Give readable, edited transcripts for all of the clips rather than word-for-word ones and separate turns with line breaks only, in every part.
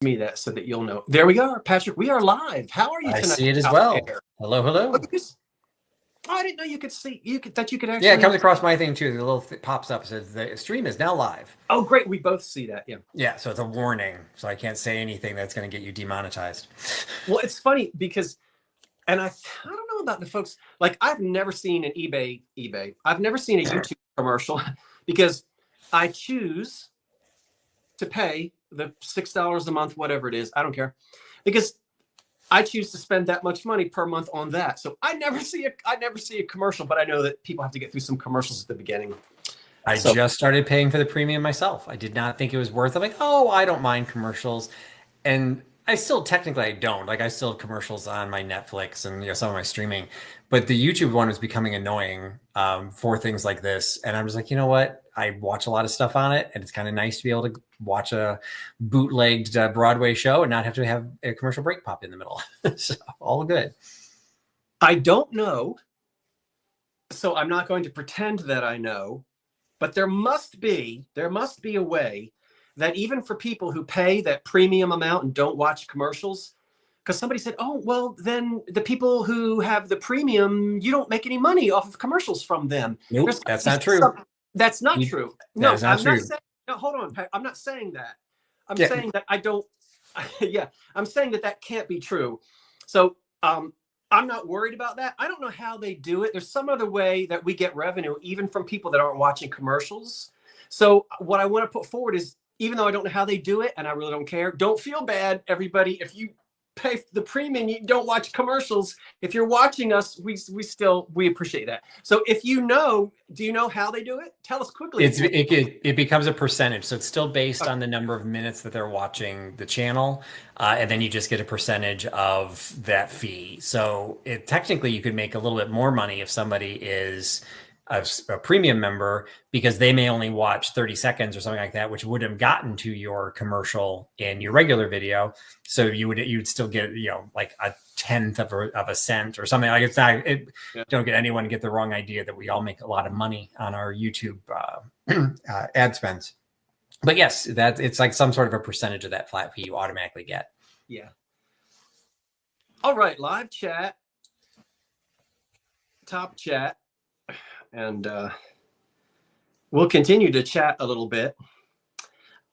me that so that you'll know. There we are, Patrick. We are live. How are you
I
tonight?
see it as well. Hello, hello.
Oh, I didn't know you could see that you could actually.
Yeah, it comes across my thing too. The little pops up, says the stream is now live.
Oh, great. We both see that. Yeah.
Yeah, so it's a warning. So I can't say anything that's going to get you demonetized.
Well, it's funny because, and I don't know about the folks. Like, I've never seen an eBay. I've never seen a YouTube commercial because I choose to pay the $6 a month, whatever it is. I don't care, because I choose to spend that much money per month on that. So I never see a commercial, but I know that people have to get through some commercials at the beginning.
I just started paying for the premium myself. I did not think it was worth it. I'm like, oh, I don't mind commercials. And I still technically I don't. Like, I still have commercials on my Netflix and some of my streaming. But the YouTube one is becoming annoying for things like this. And I'm just like, you know what? I watch a lot of stuff on it, and it's kind of nice to be able to watch a bootlegged Broadway show and not have to have a commercial break pop in the middle. So all good.
I don't know, so I'm not going to pretend that I know, but there must be a way that even for people who pay that premium amount and don't watch commercials, because somebody said, oh, well, then the people who have the premium, you don't make any money off of commercials from them.
Nope, that's not true.
That's not true. No,
I'm not saying,
no, hold on, Pat. I'm not saying that. I'm saying that I don't. Yeah, I'm saying that can't be true. So I'm not worried about that. I don't know how they do it. There's some other way that we get revenue, even from people that aren't watching commercials. So what I want to put forward is, even though I don't know how they do it, and I really don't care, don't feel bad, everybody. If you pay the premium, you don't watch commercials. If you're watching us, we appreciate that. So if you know, do you know how they do it? Tell us quickly.
It becomes a percentage, so it's still based on the number of minutes that they're watching the channel, and then you just get a percentage of that fee. So technically you could make a little bit more money if somebody is a premium member, because they may only watch 30 seconds or something like that, which would have gotten to your commercial in your regular video. So you'd still get, like a tenth of a cent or something. Like, it's not, don't get anyone to get the wrong idea that we all make a lot of money on our YouTube ad spends. But yes, that it's like some sort of a percentage of that flat fee you automatically get.
Yeah. All right, live chat, top chat. And we'll continue to chat a little bit.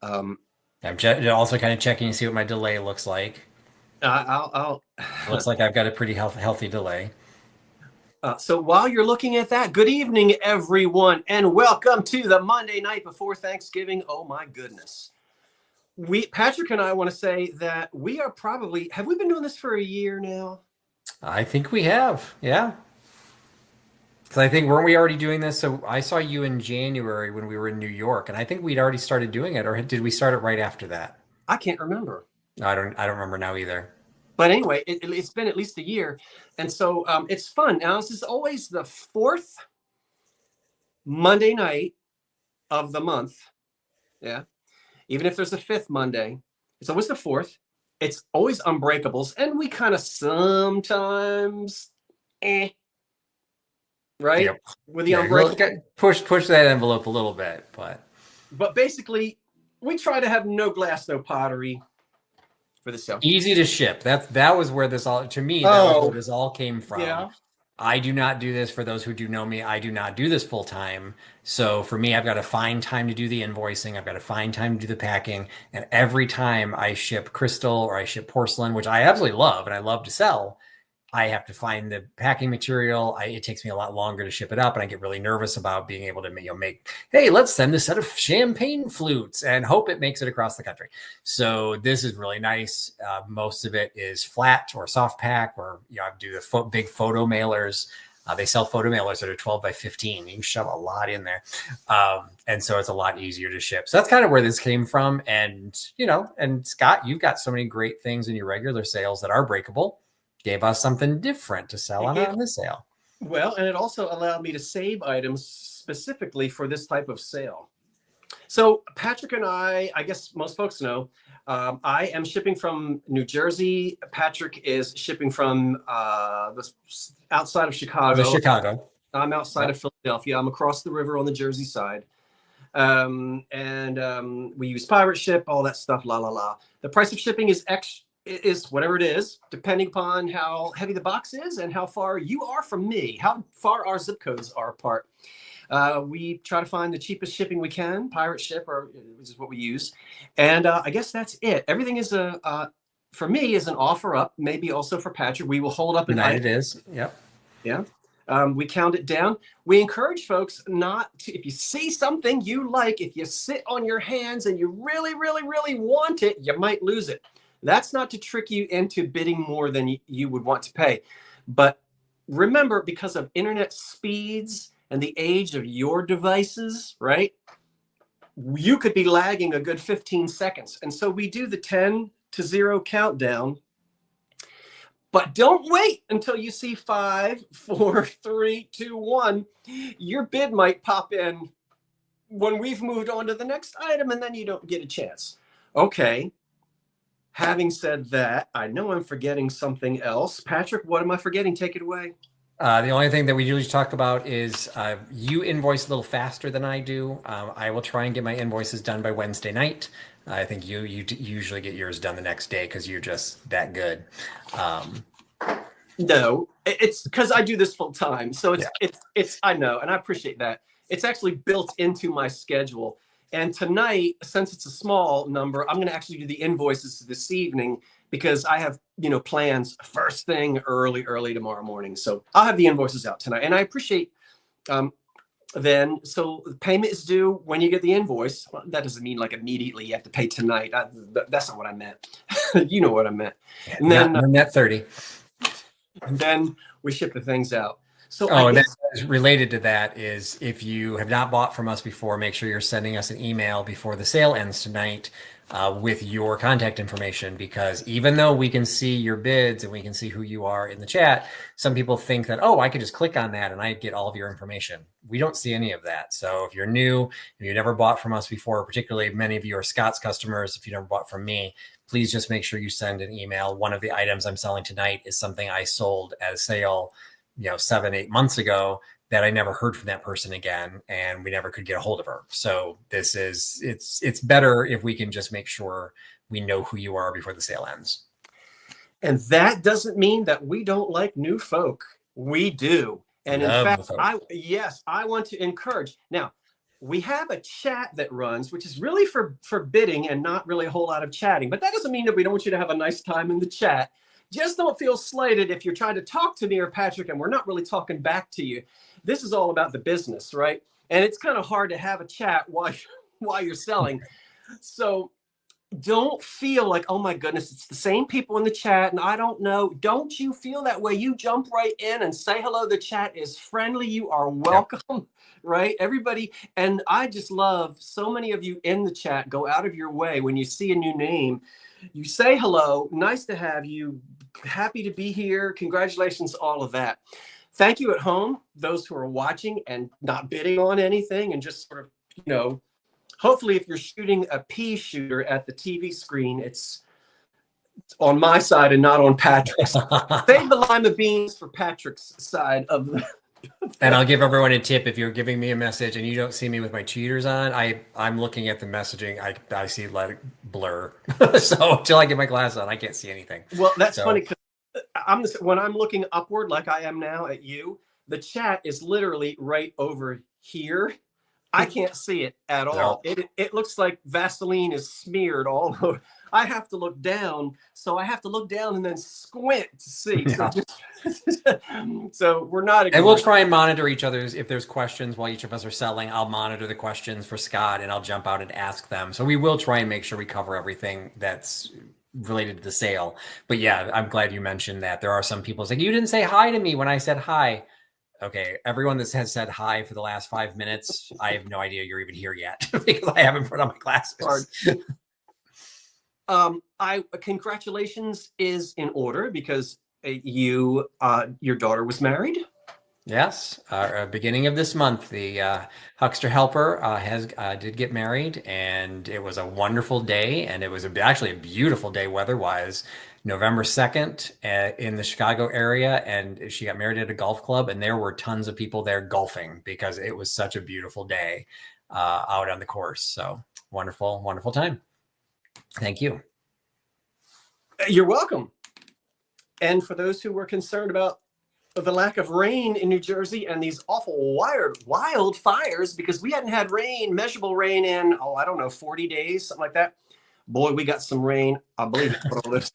I'm also kind of checking to see what my delay looks like. Looks like I've got a pretty healthy delay.
So while you're looking at that, good evening, everyone, and welcome to the Monday night before Thanksgiving. Oh my goodness. Patrick and I want to say that we are probably, have we been doing this for a year now?
I think we have, yeah. Because I think, weren't we already doing this? So I saw you in January when we were in New York, and I think we'd already started doing it, or did we start it right after that?
I can't remember.
I don't remember now either.
But anyway, it's been at least a year, and so it's fun. Now, this is always the fourth Monday night of the month. Yeah, even if there's a fifth Monday, it's always the fourth. It's always Unbreakables, and we kind of sometimes right? Yep. With the Unbreakables.
Push that envelope a little bit,
but basically we try to have no glass, no pottery for the sale.
Easy to ship. That was where this all, to me, that was where this all came from.
Yeah.
I do not do this. For those who do know me, I do not do this full time. So for me, I've got to find time to do the invoicing. I've got to find time to do the packing. And every time I ship crystal or I ship porcelain, which I absolutely love and I love to sell, I have to find the packing material. It takes me a lot longer to ship it up, and I get really nervous about being able to make, hey, let's send a set of champagne flutes and hope it makes it across the country. So this is really nice. Most of it is flat or soft pack, or I do the big photo mailers. They sell photo mailers that are 12 by 15. You can shove a lot in there. And so it's a lot easier to ship. So that's kind of where this came from. And, and Scott, you've got so many great things in your regular sales that are breakable. Gave us something different to sell on this sale.
Well, and it also allowed me to save items specifically for this type of sale. So Patrick and I guess most folks know, I am shipping from New Jersey. Patrick is shipping from outside of Chicago.
Chicago.
I'm outside of Philadelphia. I'm across the river on the Jersey side. We use pirate ship, all that stuff, la la la. The price of shipping is whatever it is, depending upon how heavy the box is and how far you are from me, how far our zip codes are apart. We try to find the cheapest shipping we can, pirate ship, which is what we use. And I guess that's it. Everything is for me is an offer up, maybe also for Patrick. We will hold up an
item. It is. Yep.
Yeah. We count it down. We encourage folks not to, if you see something you like, if you sit on your hands and you really, really, really want it, you might lose it. That's not to trick you into bidding more than you would want to pay. But remember, because of internet speeds and the age of your devices, right? You could be lagging a good 15 seconds. And so we do the 10 to 0 countdown. But don't wait until you see 5, 4, 3, 2, 1. Your bid might pop in when we've moved on to the next item, and then you don't get a chance. Okay. Having said that, I know I'm forgetting something else. Patrick, what am I forgetting? Take it away.
The only thing that we usually talk about is you invoice a little faster than I do. I will try and get my invoices done by Wednesday night. I think you usually get yours done the next day because you're just that good.
No, it's because I do this full time. So it's I know, and I appreciate that. It's actually built into my schedule. And tonight, since it's a small number, I'm going to actually do the invoices this evening because I have, plans first thing early tomorrow morning. So I'll have the invoices out tonight. And I appreciate then. So the payment is due when you get the invoice. Well, that doesn't mean like immediately you have to pay tonight. That's not what I meant. You know what I meant. And then
net 30.
And then we ship the things out. So
and then related to that is if you have not bought from us before, make sure you're sending us an email before the sale ends tonight with your contact information, because even though we can see your bids and we can see who you are in the chat, some people think that, I could just click on that and I get all of your information. We don't see any of that. So if you're new, if you never bought from us before, particularly many of you are Scott's customers, if you never bought from me, please just make sure you send an email. One of the items I'm selling tonight is something I sold at a sale 7-8 months ago that I never heard from that person again, and we never could get a hold of her. So it's better if we can just make sure we know who you are before the sale ends. And
that doesn't mean that we don't like new folk. We do. And in fact, I want to encourage. Now, we have a chat that runs, which is really for bidding and not really a whole lot of chatting. But that doesn't mean that we don't want you to have a nice time in the chat. Just don't feel slighted if you're trying to talk to me or Patrick and we're not really talking back to you. This is all about the business, right? And it's kind of hard to have a chat while you're selling. So don't feel like, oh my goodness, it's the same people in the chat and I don't know. Don't you feel that way? You jump right in and say hello. The chat is friendly. You are welcome. Yeah. Right? Everybody. And I just love so many of you in the chat go out of your way when you see a new name. You say hello. Nice to have you. Happy to be here. Congratulations, all of that. Thank you at home, those who are watching and not bidding on anything and just sort of, hopefully if you're shooting a pea shooter at the TV screen, it's on my side and not on Patrick's. Save the lima beans for Patrick's side of the...
And I'll give everyone a tip. If you're giving me a message and you don't see me with my cheaters on, I'm looking at the messaging. I see like blur. So until I get my glasses on, I can't see anything.
Well, that's funny because when I'm looking upward like I am now at you, the chat is literally right over here. I can't see it at all. No. It looks like Vaseline is smeared all over. I have to look down. So I have to look down and then squint to see. Yeah. So we're not.
And we'll try and monitor each other's. If there's questions while each of us are selling, I'll monitor the questions for Scott and I'll jump out and ask them. So we will try and make sure we cover everything that's related to the sale. But yeah, I'm glad you mentioned that. There are some people saying, you didn't say hi to me when I said hi. Okay, everyone that has said hi for the last 5 minutes, I have no idea you're even here yet because I haven't put on my glasses.
Congratulations is in order because your daughter was married.
Yes, beginning of this month, the huckster helper did get married, and it was a wonderful day, and it was actually a beautiful day weather-wise. November 2nd in the Chicago area, and she got married at a golf club, and there were tons of people there golfing because it was such a beautiful day. out on the course. So wonderful, wonderful time. Thank you.
You're welcome. And for those who were concerned about the lack of rain in New Jersey and these awful wildfires, because we hadn't had rain, measurable rain in, 40 days, something like that. Boy, we got some rain. I believe it put all those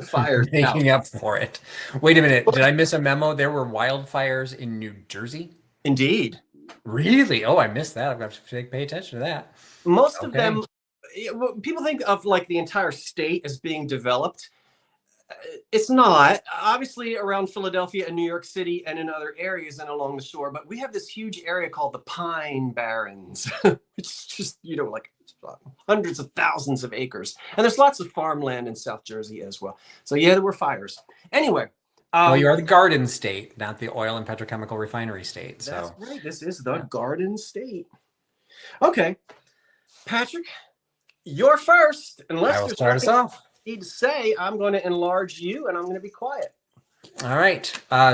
fires
making
out.
up for it. Wait a minute. Did I miss a memo? There were wildfires in New Jersey?
Indeed.
Really? Oh, I missed that. I've got to pay attention to that.
Most of them, people think of like the entire state as being developed. It's not. Obviously around Philadelphia and New York City and in other areas and along the shore, but we have this huge area called the Pine Barrens, which is just, like hundreds of thousands of acres. And there's lots of farmland in South Jersey as well. So yeah, there were fires. Anyway.
Well, you are the garden state, not the oil and petrochemical refinery state.
That's right. This is the garden state. Okay. Patrick, you're first. Unless
I will start us off.
Need to say, I'm going to enlarge you and I'm going to be quiet.
All right.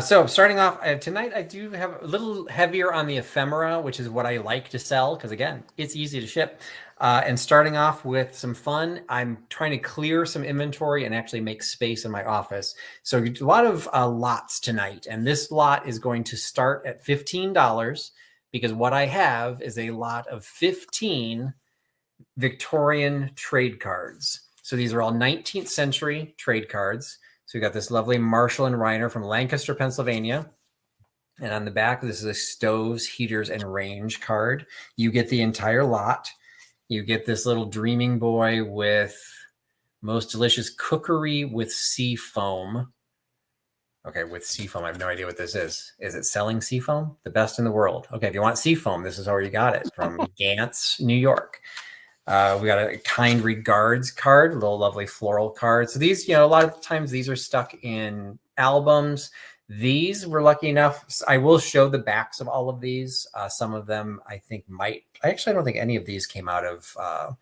So starting off tonight, I do have a little heavier on the ephemera, which is what I like to sell because, again, it's easy to ship. And starting off with some fun, I'm trying to clear some inventory and actually make space in my office. So a lot of lots tonight. And this lot is going to start at $15 because what I have is a lot of 15 Victorian trade cards. So these are all 19th century trade cards. So we got this lovely Marshall and Reiner from Lancaster, Pennsylvania. And on the back, this is a stoves, heaters, and range card. You get the entire lot. You get this little dreaming boy with most delicious cookery with sea foam. Okay, with sea foam, I have no idea what this is. Is it selling sea foam? The best in the world. Okay, if you want sea foam, this is where you got it from Gantz, New York. We got a kind regards card, a little lovely floral card. So these, a lot of times these are stuck in albums. These were lucky enough. I will show the backs of all of these. Some of them I think I don't think any of these came out of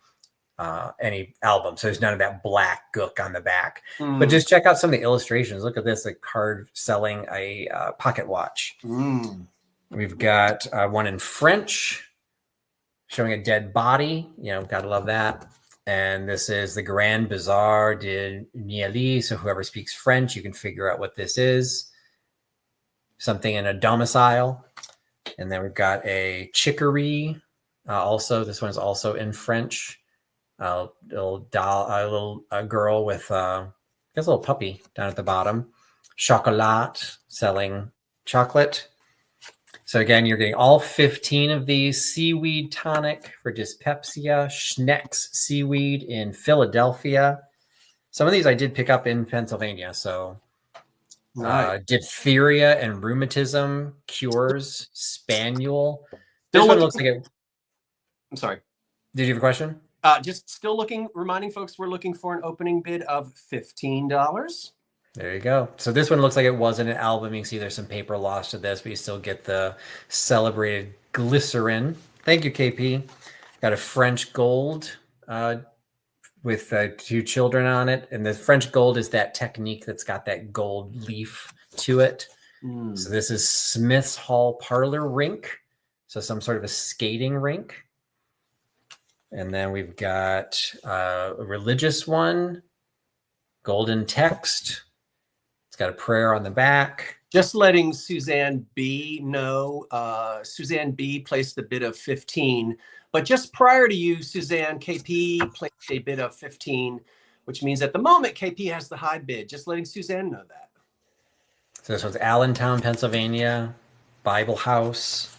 any album. So there's none of that black gook on the back, but just check out some of the illustrations. Look at this, a card selling a pocket watch. We've got one in French, showing a dead body, gotta love that. And this is the Grand Bazaar de Niali. So whoever speaks French, you can figure out what this is. Something in a domicile. And then we've got a chicory. This one's also in French. A little girl with a little puppy down at the bottom. Chocolat, selling chocolate. So again, you're getting all 15 of these. Seaweed tonic for dyspepsia. Schneck's seaweed in Philadelphia. Some of these I did pick up in Pennsylvania. So diphtheria and rheumatism cures. Spaniel. This one looks like it. I'm sorry. Did you have a question?
Just still reminding folks we're looking for an opening bid of $15.
There you go. So this one looks like it wasn't an album. You can see there's some paper loss to this, but you still get the celebrated glycerin. Thank you, KP. Got a French gold with 2 children on it. And the French gold is that technique that's got that gold leaf to it. So this is Smith's Hall Parlor Rink. So some sort of a skating rink. And then we've got a religious one, golden text. It's got a prayer on the back.
Just letting Suzanne B know. Suzanne B placed a bid of 15, but just prior to you, Suzanne, KP placed a bid of 15, which means at the moment KP has the high bid. Just letting Suzanne know that.
So this one's Allentown, Pennsylvania, Bible House,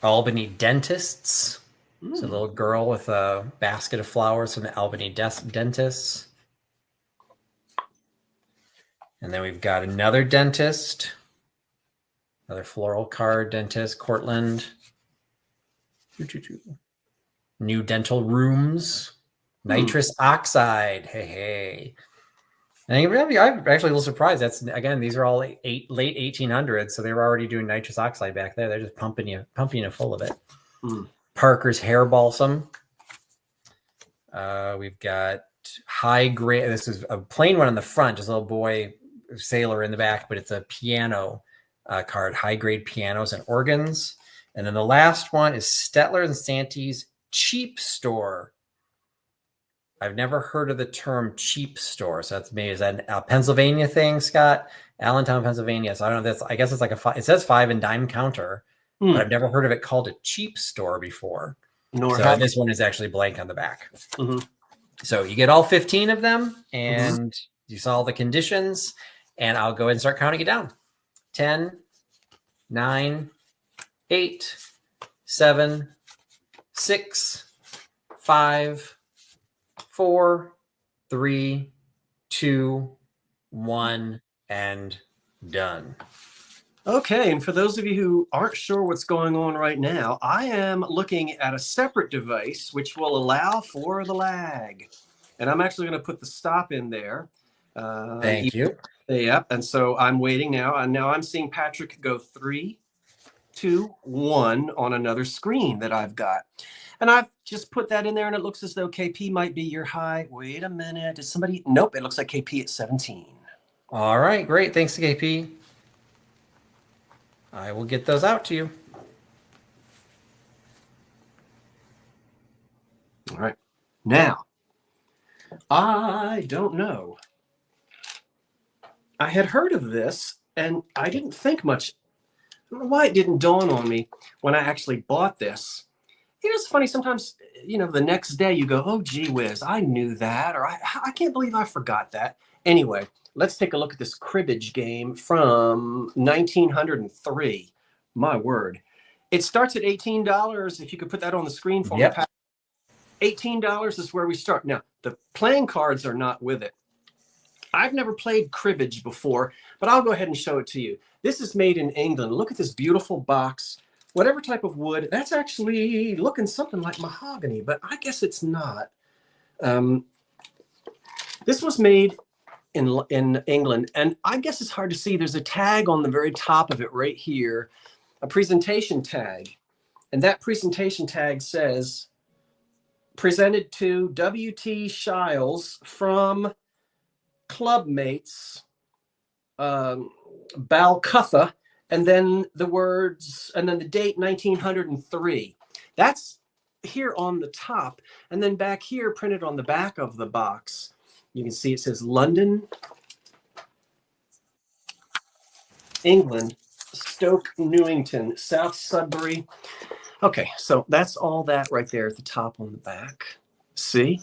Albany Dentists. It's a little girl with a basket of flowers from the Albany Dentists. And then we've got another dentist, another floral card dentist, Cortland. New dental rooms, nitrous oxide. Hey. And I'm actually a little surprised. These are all late 1800s, so they were already doing nitrous oxide back there. They're just pumping you full of it. Parker's hair balsam. We've got high grade. This is a plain one on the front, just a little boy sailor in the back, but it's a piano card, high grade pianos and organs. And then the last one is Stetler and Santee's Cheap Store. I've never heard of the term cheap store. So that's maybe, is that a Pennsylvania thing, Scott? Allentown, Pennsylvania. So I don't know if that's, I guess it's like it says 5 and dime counter, but I've never heard of it called a cheap store before. So this one is actually blank on the back. So you get all 15 of them, and you saw all the conditions, and I'll go ahead and start counting it down. 10, 9, 8, 7, 6, 5, 4, 3, 2, 1, and done.
Okay, and for those of you who aren't sure what's going on right now, I am looking at a separate device which will allow for the lag. And I'm actually going to put the stop in there.
Thank you.
Yep, and so I'm waiting now. And now I'm seeing Patrick go 3, 2, 1 on another screen that I've got. And I've just put that in there, and it looks as though KP might be your high. Wait a minute. Is somebody? Nope, it looks like KP at 17.
All right, great. Thanks to KP. I will get those out to you.
All right. Now, I don't know. I had heard of this, and I didn't think much. I don't know why it didn't dawn on me when I actually bought this. You know, it's funny. Sometimes, you know, the next day you go, oh, gee whiz, I knew that, or I can't believe I forgot that. Anyway, let's take a look at this cribbage game from 1903. My word. It starts at $18. If you could put that on the screen for me. $18 is where we start. Now, the playing cards are not with it. I've never played cribbage before, but I'll go ahead and show it to you. This is made in England. Look at this beautiful box. Whatever type of wood, that's actually looking something like mahogany, but I guess it's not. This was made in England, and I guess it's hard to see. There's a tag on the very top of it right here, a presentation tag. And that presentation tag says, presented to W.T. Shiles from Clubmates, Balcutha, and then the words, and then the date 1903. That's here on the top. And then back here, printed on the back of the box, you can see it says London, England, Stoke Newington, South Sudbury. Okay, so that's all that right there at the top on the back. See?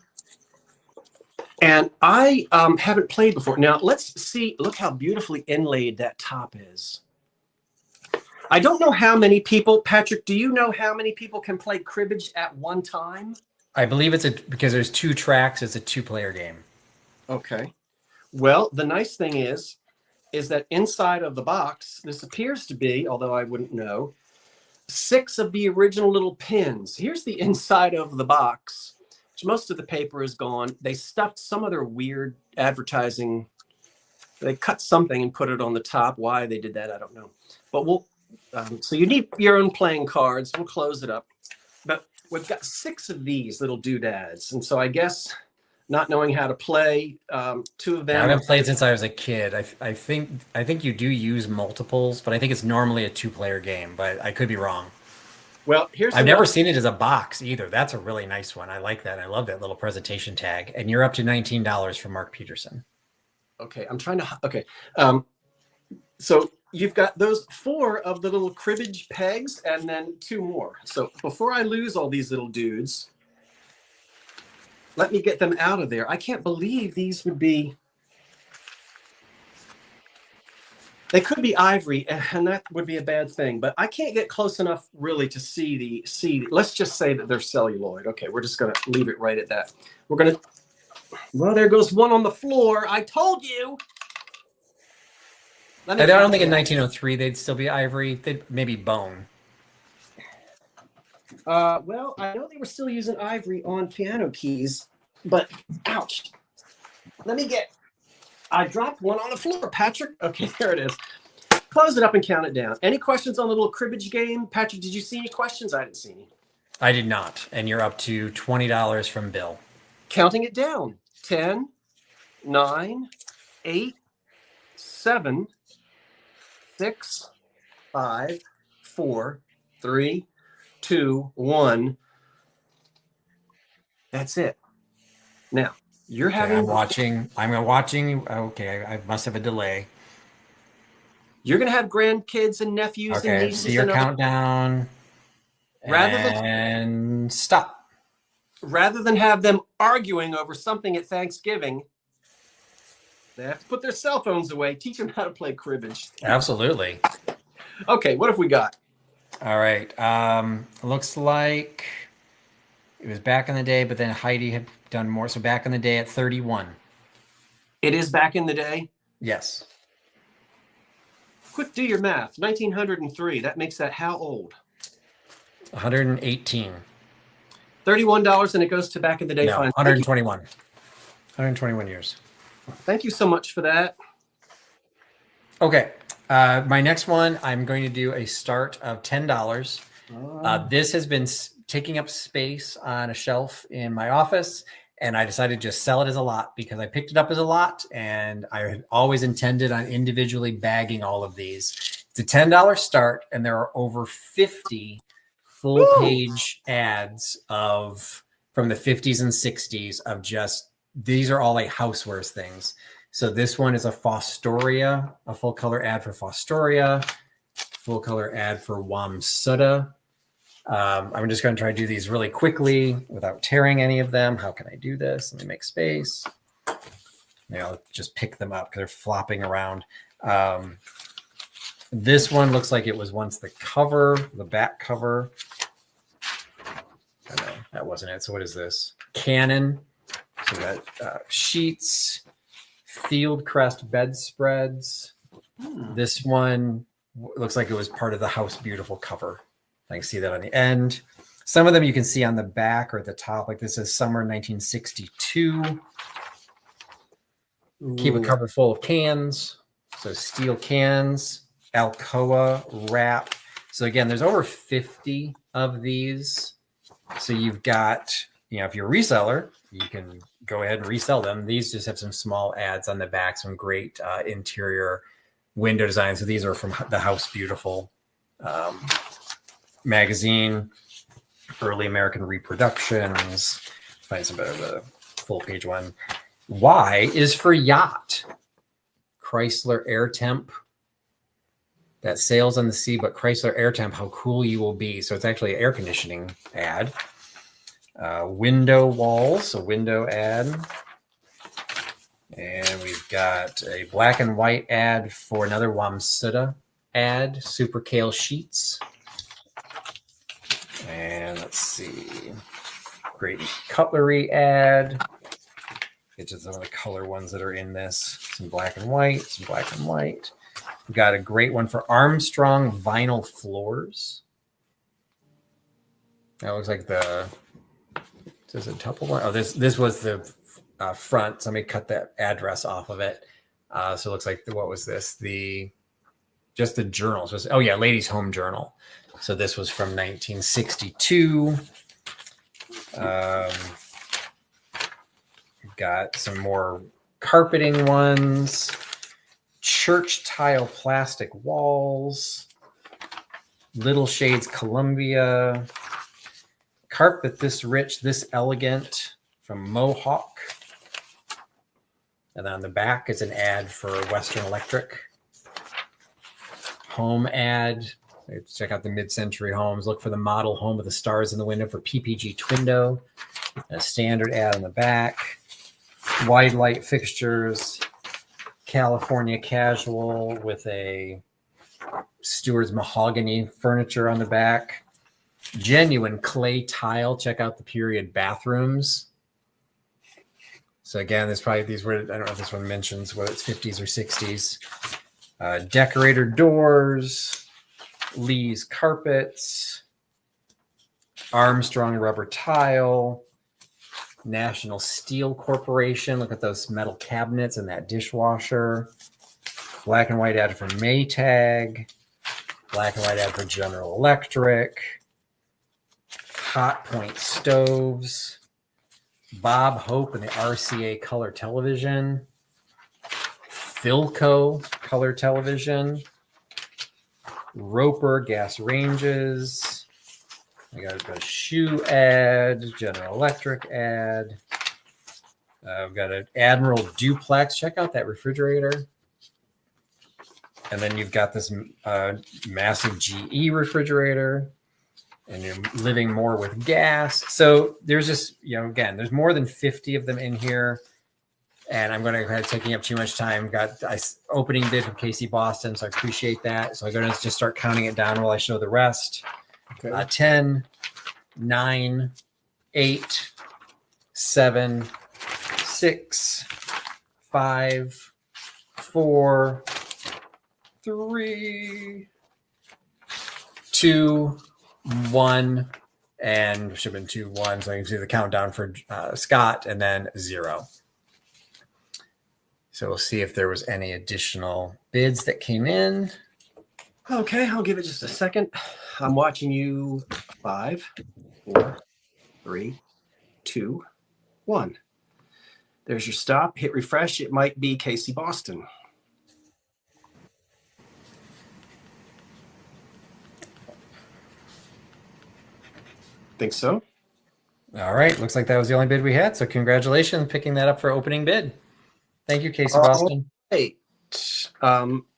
And I haven't played before. Now, let's see. Look how beautifully inlaid that top is. I don't know how many people, Patrick, do you know how many people can play cribbage at one time?
I believe because there's 2 tracks, it's a 2-player game.
Okay. Well, the nice thing is that inside of the box, this appears to be, although I wouldn't know, 6 of the original little pins. Here's the inside of the box, which most of the paper is gone. They stuffed some other weird advertising. They cut something and put it on the top. Why they did that, I don't know. But we'll, so you need your own playing cards. We'll close it up. But we've got 6 of these little doodads. And so I guess, not knowing how to play, 2 of them.
I haven't played since I was a kid. I think you do use multiples, but I think it's normally a 2-player game, but I could be wrong.
Well,
I've never seen it as a box either. That's a really nice one. I like that. I love that little presentation tag. And you're up to $19 from Mark Peterson.
Okay, I'm trying to, okay. So you've got those 4 of the little cribbage pegs and then 2 more. So before I lose all these little dudes, let me get them out of there. I can't believe these would be, they could be ivory, and that would be a bad thing, but I can't get close enough really to see let's just say that they're celluloid. Okay, we're just going to leave it right at that. We're going to, well, there goes one on the floor. I told you.
I don't think in 1903 they'd still be ivory. They'd maybe bone.
Well, I know they were still using ivory on piano keys, but ouch. Let me get, I dropped one on the floor, Patrick. Okay, there it is. Close it up and count it down. Any questions on the little cribbage game? Patrick, did you see any questions? I didn't see any.
I did not. And you're up to $20 from Bill.
Counting it down. 10, 9, 8, 7, 6, 5, 4, 3, 2, 1. That's it. Now, you're
Okay,
having...
I'm watching. Okay, I must have a delay.
You're going to have grandkids and nephews and
Okay,
nieces
see your
and
countdown. And stop.
Rather than have them arguing over something at Thanksgiving, they have to put their cell phones away. Teach them how to play cribbage.
Absolutely.
Okay, what have we got?
All right. Looks like it was back in the day, but then Heidi had done more. So back in the day at 31.
It is back in the day?
Yes.
Quick, do your math. 1903. That makes that how old?
118.
$31, and it goes to back in the day.
No,
Fine.
121. 121 years.
Thank you so much for that.
Okay. My next one, I'm going to do a start of $10. This has been taking up space on a shelf in my office, and I decided to just sell it as a lot because I picked it up as a lot, and I had always intended on individually bagging all of these. It's a $10 start, and there are over 50 full-page ads from the 50s and 60s of just, these are all like housewares things. So this one is a Fostoria, a full color ad for Fostoria, full color ad for Wamsuta. I'm just going to try to do these really quickly without tearing any of them. How can I do this? Let me make space. Maybe I'll just pick them up because they're flopping around. This one looks like it was once the cover, the back cover. Oh, no, that wasn't it. So what is this? Canon. So we got sheets, field crest bedspreads. This one looks like it was part of the House Beautiful cover. I can see that on the end. Some of them you can see on the back or at the top. Like this is summer 1962. Keep a cover full of cans. So steel cans, Alcoa wrap. So again, there's over 50 of these. So you've got, if you're a reseller, you can go ahead and resell them. These just have some small ads on the back, some great interior window design. So these are from the House Beautiful magazine, early American reproductions. Find some better, the full page one. Y is for yacht. Chrysler Air Temp. That sails on the sea, but Chrysler Air Temp, how cool you will be. So it's actually an air conditioning ad. Window walls, a window ad. And we've got a black and white ad for another Wamsuta ad, Super Kale Sheets. And let's see, great cutlery ad. It's just some of the color ones that are in this. Some black and white, some black and white. We've got a great one for Armstrong vinyl floors. That looks like is it a tuple one? Oh, this was the front. Somebody cut that address off of it. So it looks like, what was this? Just the journal. So oh yeah, Ladies Home Journal. So this was from 1962. We've got some more carpeting ones. Church tile plastic walls. Little Shades Columbia. Carpet this rich, this elegant from Mohawk. And then on the back is an ad for Western Electric. Home ad. Check out the mid-century homes. Look for the model home with the stars in the window for PPG Twindo. A standard ad on the back. Wide light fixtures. California Casual with a Stewart's Mahogany furniture on the back. Genuine clay tile. Check out the period bathrooms. So again, there's probably these were, I don't know if this one mentions whether it's 50s or 60s. Decorator doors, Lee's carpets, Armstrong rubber tile, National Steel Corporation. Look at those metal cabinets and that dishwasher. Black and white ad for Maytag. Black and white ad for General Electric. Hot Point stoves. Bob Hope and the RCA color television. Philco color television. Roper gas ranges. We got a shoe ad, General Electric ad. We've got an Admiral Duplex. Check out that refrigerator. And then you've got this massive GE refrigerator, and you're living more with gas. So there's just, again, there's more than 50 of them in here. And I'm going to go ahead taking up too much time. Got opening bid from Casey Boston, so I appreciate that. So I'm going to just start counting it down while I show the rest. Okay. 10, 9, 8, 7, 6, 5, 4, 3, 2, 1, and should have been 2, 1. So you can see the countdown for Scott, and then 0. So we'll see if there was any additional bids that came in.
Okay, I'll give it just a second. I'm watching you. 5, 4, 3, 2, 1. There's your stop. Hit refresh. It might be Casey Boston. Think so.
All right. Looks like that was the only bid we had. So congratulations picking that up for opening bid. Thank you, Casey Boston.
Hey,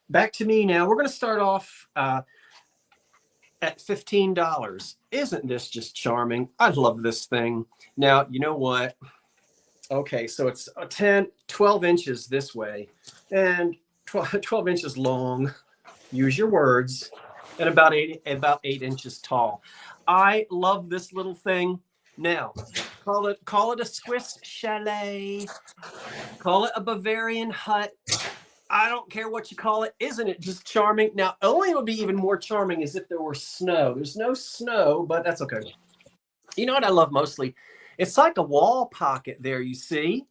back to me now. We're going to start off at $15. Isn't this just charming? I love this thing. Now, you know what? Okay, so it's 12 inches this way and 12 inches long. Use your words. And about 8 inches tall. I love this little thing. Now, call it a Swiss chalet. Call it a Bavarian hut. I don't care what you call it. Isn't it just charming? Now, only it would be even more charming is if there were snow. There's no snow, but that's okay. You know what I love mostly? It's like a wall pocket there, you see?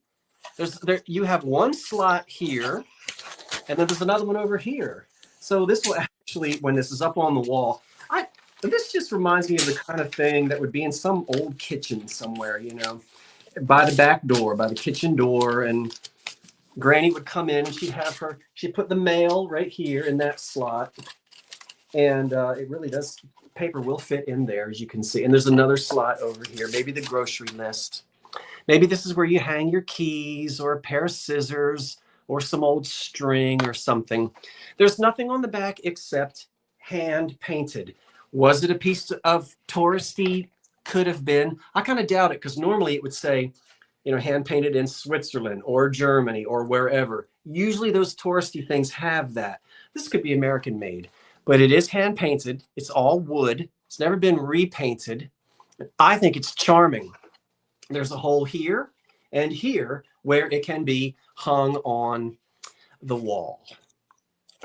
You have one slot here, and then there's another one over here. So this will actually, when this is up on the wall, this just reminds me of the kind of thing that would be in some old kitchen somewhere, by the back door, by the kitchen door, and Granny would come in and she'd put the mail right here in that slot. And it really does, paper will fit in there, as you can see. And there's another slot over here, maybe the grocery list. Maybe this is where you hang your keys or a pair of scissors or some old string or something. There's nothing on the back except hand painted. Was it a piece of touristy? Could have been. I kind of doubt it because normally it would say, hand painted in Switzerland or Germany or wherever. Usually those touristy things have that. This could be American made, but it is hand painted. It's all wood. It's never been repainted. I think it's charming. There's a hole here and here where it can be hung on the wall.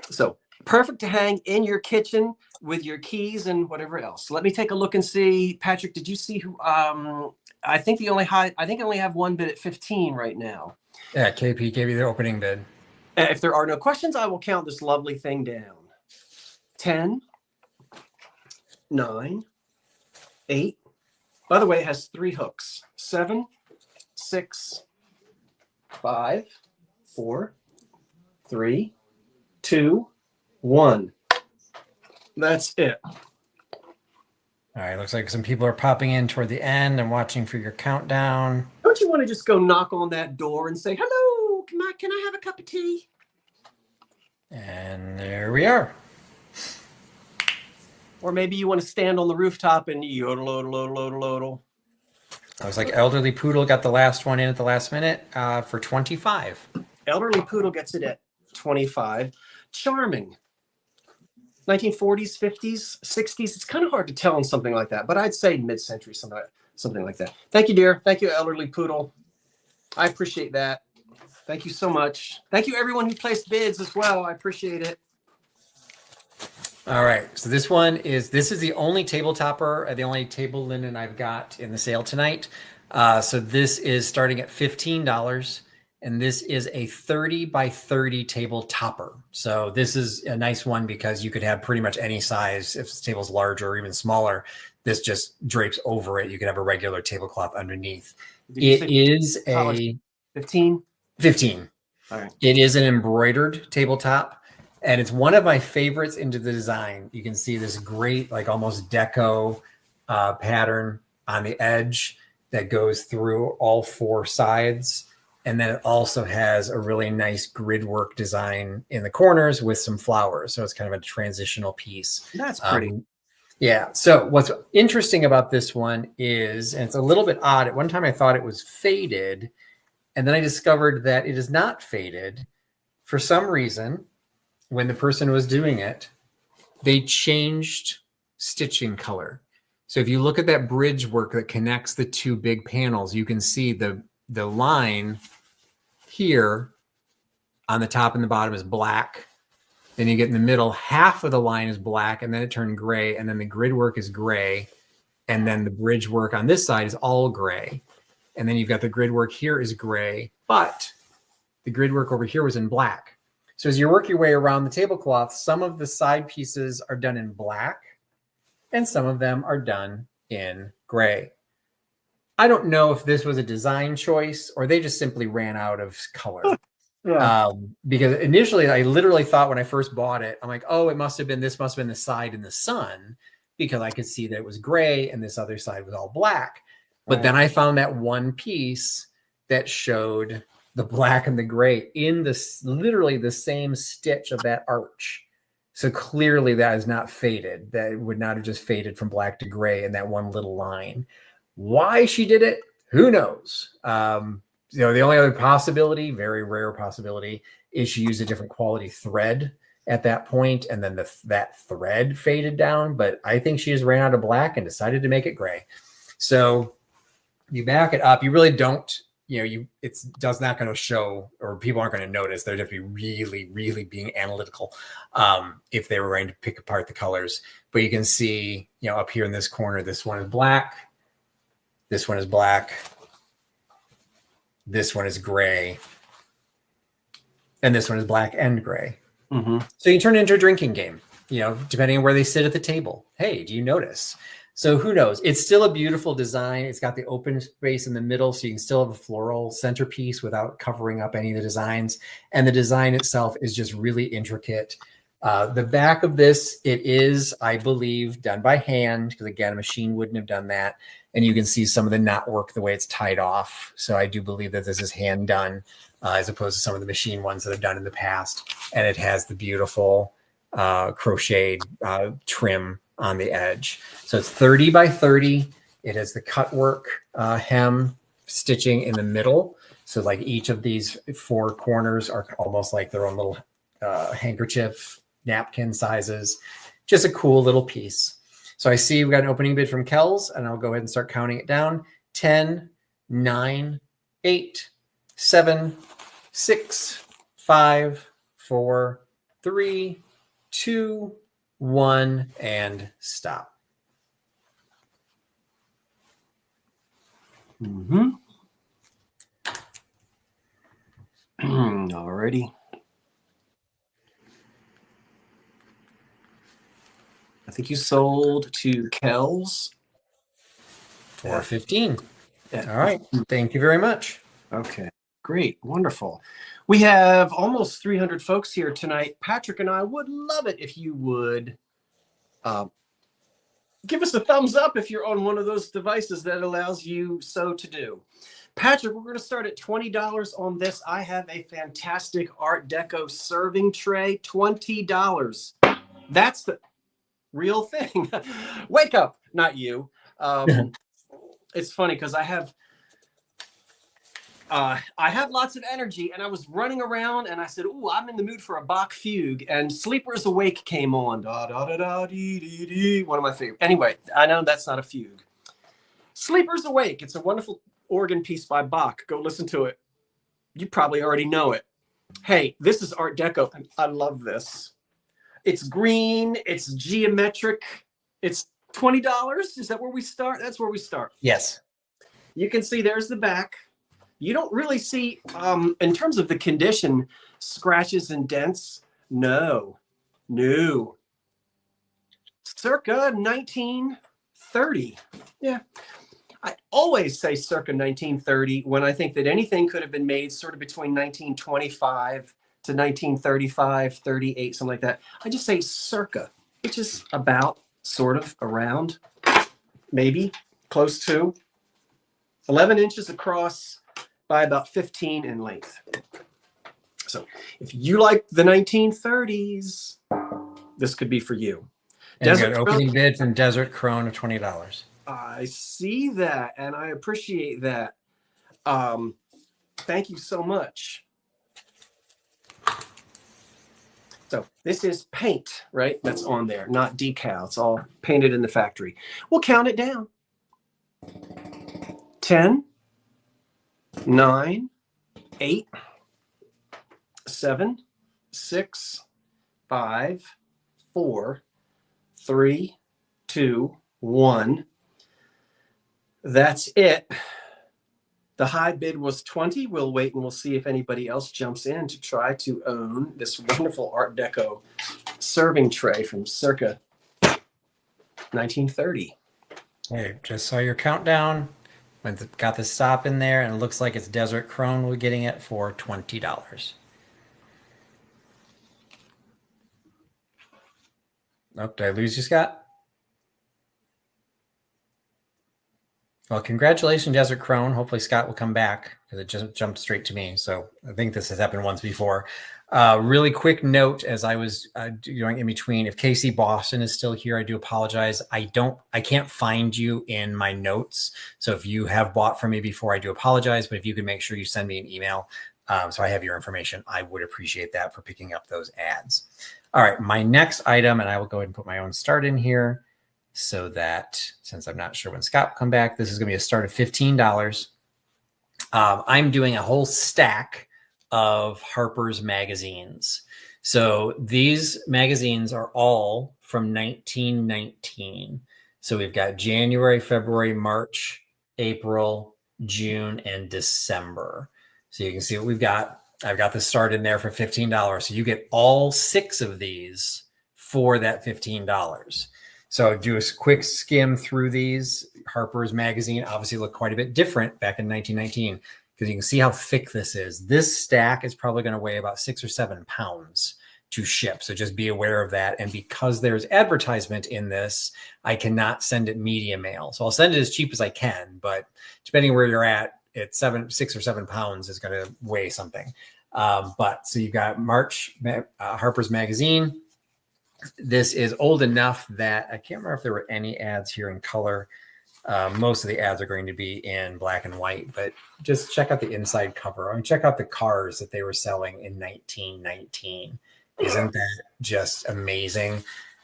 So perfect to hang in your kitchen with your keys and whatever else. Let me take a look and see. Patrick, did you see who? I think I only have one bid at 15 right now.
Yeah, KP gave you the opening bid.
If there are no questions, I will count this lovely thing down. 10, 9, 8. By the way, it has 3 hooks. 7, 6, 5, 4, 3, 2, 1. That's it.
All right, looks like some people are popping in toward the end and watching for your countdown.
Don't you want to just go knock on that door and say, hello, can I have a cup of tea?
And there we are.
Or maybe you want to stand on the rooftop and yodel, yodel, yodel, yodel, yodel.
I was like, Elderly Poodle got the last one in at the last minute for 25.
Elderly Poodle gets it at 25. Charming. 1940s, 50s, 60s. It's kind of hard to tell on something like that, but I'd say mid-century, something like that. Thank you, dear. Thank you, Elderly Poodle. I appreciate that. Thank you so much. Thank you, everyone who placed bids as well. I appreciate it.
All right. So this is the only table topper, the only table linen I've got in the sale tonight. So this is starting at $15. And this is a 30 by 30 table topper. So this is a nice one because you could have pretty much any size. If the table's larger or even smaller, this just drapes over it. You could have a regular tablecloth underneath. It is a
15.
15.
All right.
It is an embroidered tabletop. And it's one of my favorites into the design. You can see this great, like almost Deco pattern on the edge that goes through all 4 sides. And then it also has a really nice grid work design in the corners with some flowers. So it's kind of a transitional piece.
That's pretty.
Yeah. So what's interesting about this one is, and it's a little bit odd. At one time I thought it was faded. And then I discovered that it is not faded. For some reason, when the person was doing it, they changed stitching color. So if you look at that bridge work that connects the 2 big panels, you can see the line here on the top and the bottom is black. Then you get in the middle, half of the line is black, and then it turned gray, and then the grid work is gray, and then the bridge work on this side is all gray. And then you've got the grid work here is gray, but the grid work over here was in black. So as you work your way around the tablecloth, some of the side pieces are done in black, and some of them are done in gray. I don't know if this was a design choice or they just simply ran out of color.
Yeah.
Because initially I literally thought when I first bought it, I'm like, oh, this must have been the side in the sun, because I could see that it was gray and this other side was all black. But then I found that one piece that showed the black and the gray in this literally the same stitch of that arch. So clearly that is not faded. That would not have just faded from black to gray in that one little line. Why she did it, who knows? The only other possibility, very rare possibility, is she used a different quality thread at that point, and then that thread faded down. But I think she just ran out of black and decided to make it gray. So you back it up. You really don't, it's just not going to show, or people aren't going to notice. They'd have to be really, really being analytical if they were going to pick apart the colors. But you can see, up here in this corner, this one is black. This one is black. This one is gray. And this one is black and gray.
Mm-hmm.
So you turn it into a drinking game, depending on where they sit at the table. Hey, do you notice? So who knows? It's still a beautiful design. It's got the open space in the middle, so you can still have a floral centerpiece without covering up any of the designs. And the design itself is just really intricate. The back of this, it is, I believe, done by hand, because again, a machine wouldn't have done that. And you can see some of the knot work, the way it's tied off. So I do believe that this is hand done, as opposed to some of the machine ones that I've done in the past. And it has the beautiful crocheted trim on the edge. So it's 30 by 30. It has the cut work hem stitching in the middle. So like each of these 4 corners are almost like their own little handkerchief, napkin sizes. Just a cool little piece. So I see we've got an opening bid from Kells, and I'll go ahead and start counting it down. 10, 9, 8, 7, 6, 5, 4, 3, 2, 1, and stop.
Mm-hmm. Alrighty. I think you sold to Kells.
415.
Yeah.
All right. Thank you very much.
Okay. Great. Wonderful. We have almost 300 folks here tonight. Patrick and I would love it if you would give us a thumbs up if you're on one of those devices that allows you so to do. Patrick, we're going to start at $20 on this. I have a fantastic Art Deco serving tray. $20. That's the real thing. Wake up, not you. It's funny because I have lots of energy, and I was running around, and I said, "Ooh, I'm in the mood for a Bach fugue." And "Sleepers Awake" came on. Da da da da dee dee dee. One of my favorite. Anyway, I know that's not a fugue. "Sleepers Awake." It's a wonderful organ piece by Bach. Go listen to it. You probably already know it. Hey, this is Art Deco, and I love this. It's green. It's geometric. It's $20. Is that where we start? That's where we start.
Yes.
You can see there's the back. You don't really see, in terms of the condition, scratches and dents. No. Circa 1930. Yeah. I always say circa 1930 when I think that anything could have been made sort of between 1925 to 1935, 38, something like that. I just say circa, which is about, sort of, around. maybe close to 11 inches across by about 15 in length. So if you like the 1930s, this could be for you.
And you got an opening bid from Desert Crone of $20.
I see that, and I appreciate that. Thank you so much. So this is paint, right? That's on there, not decal. It's all painted in the factory. We'll count it down. 10, 9, 8, 7, 6, 5, 4, 3, 2, 1. That's it. The high bid was 20. We'll wait and we'll see if anybody else jumps in to try to own this wonderful Art Deco serving tray from circa 1930.
Hey, just saw your countdown. Got the stop in there, and it looks like it's Desert Crone. We're getting it for $20. Oh, did I lose you, Scott? Well, congratulations, Desert Crone. Hopefully Scott will come back because it just jumped straight to me. So I think this has happened once before. Really quick note as I was doing in between, if Casey Boston is still here, I do apologize. I can't find you in my notes. So if you have bought from me before, I do apologize. But if you could make sure you send me an email so I have your information, I would appreciate that for picking up those ads. All right, my next item, and I will go ahead and put my own start in here so that since I'm not sure when Scott will come back, this is going to be a start of $15. I'm doing a whole stack of Harper's magazines. So these magazines are all from 1919. So we've got January, February, March, April, June, and December. So you can see what we've got. I've got the start in there for $15. So you get all 6 of these for that $15. So do a quick skim through these. Harper's magazine obviously looked quite a bit different back in 1919 because you can see how thick this is. This stack is probably going to weigh about 6 or 7 pounds to ship. So just be aware of that. And because there's advertisement in this, I cannot send it media mail. So I'll send it as cheap as I can, but depending where you're at, it's 6 or 7 pounds is going to weigh something. But so you've got March Harper's magazine. This is old enough that I can't remember if there were any ads here in color. Most of the ads are going to be in black and white, but just check out the inside cover. I mean, check out the cars that they were selling in 1919. Isn't that just amazing?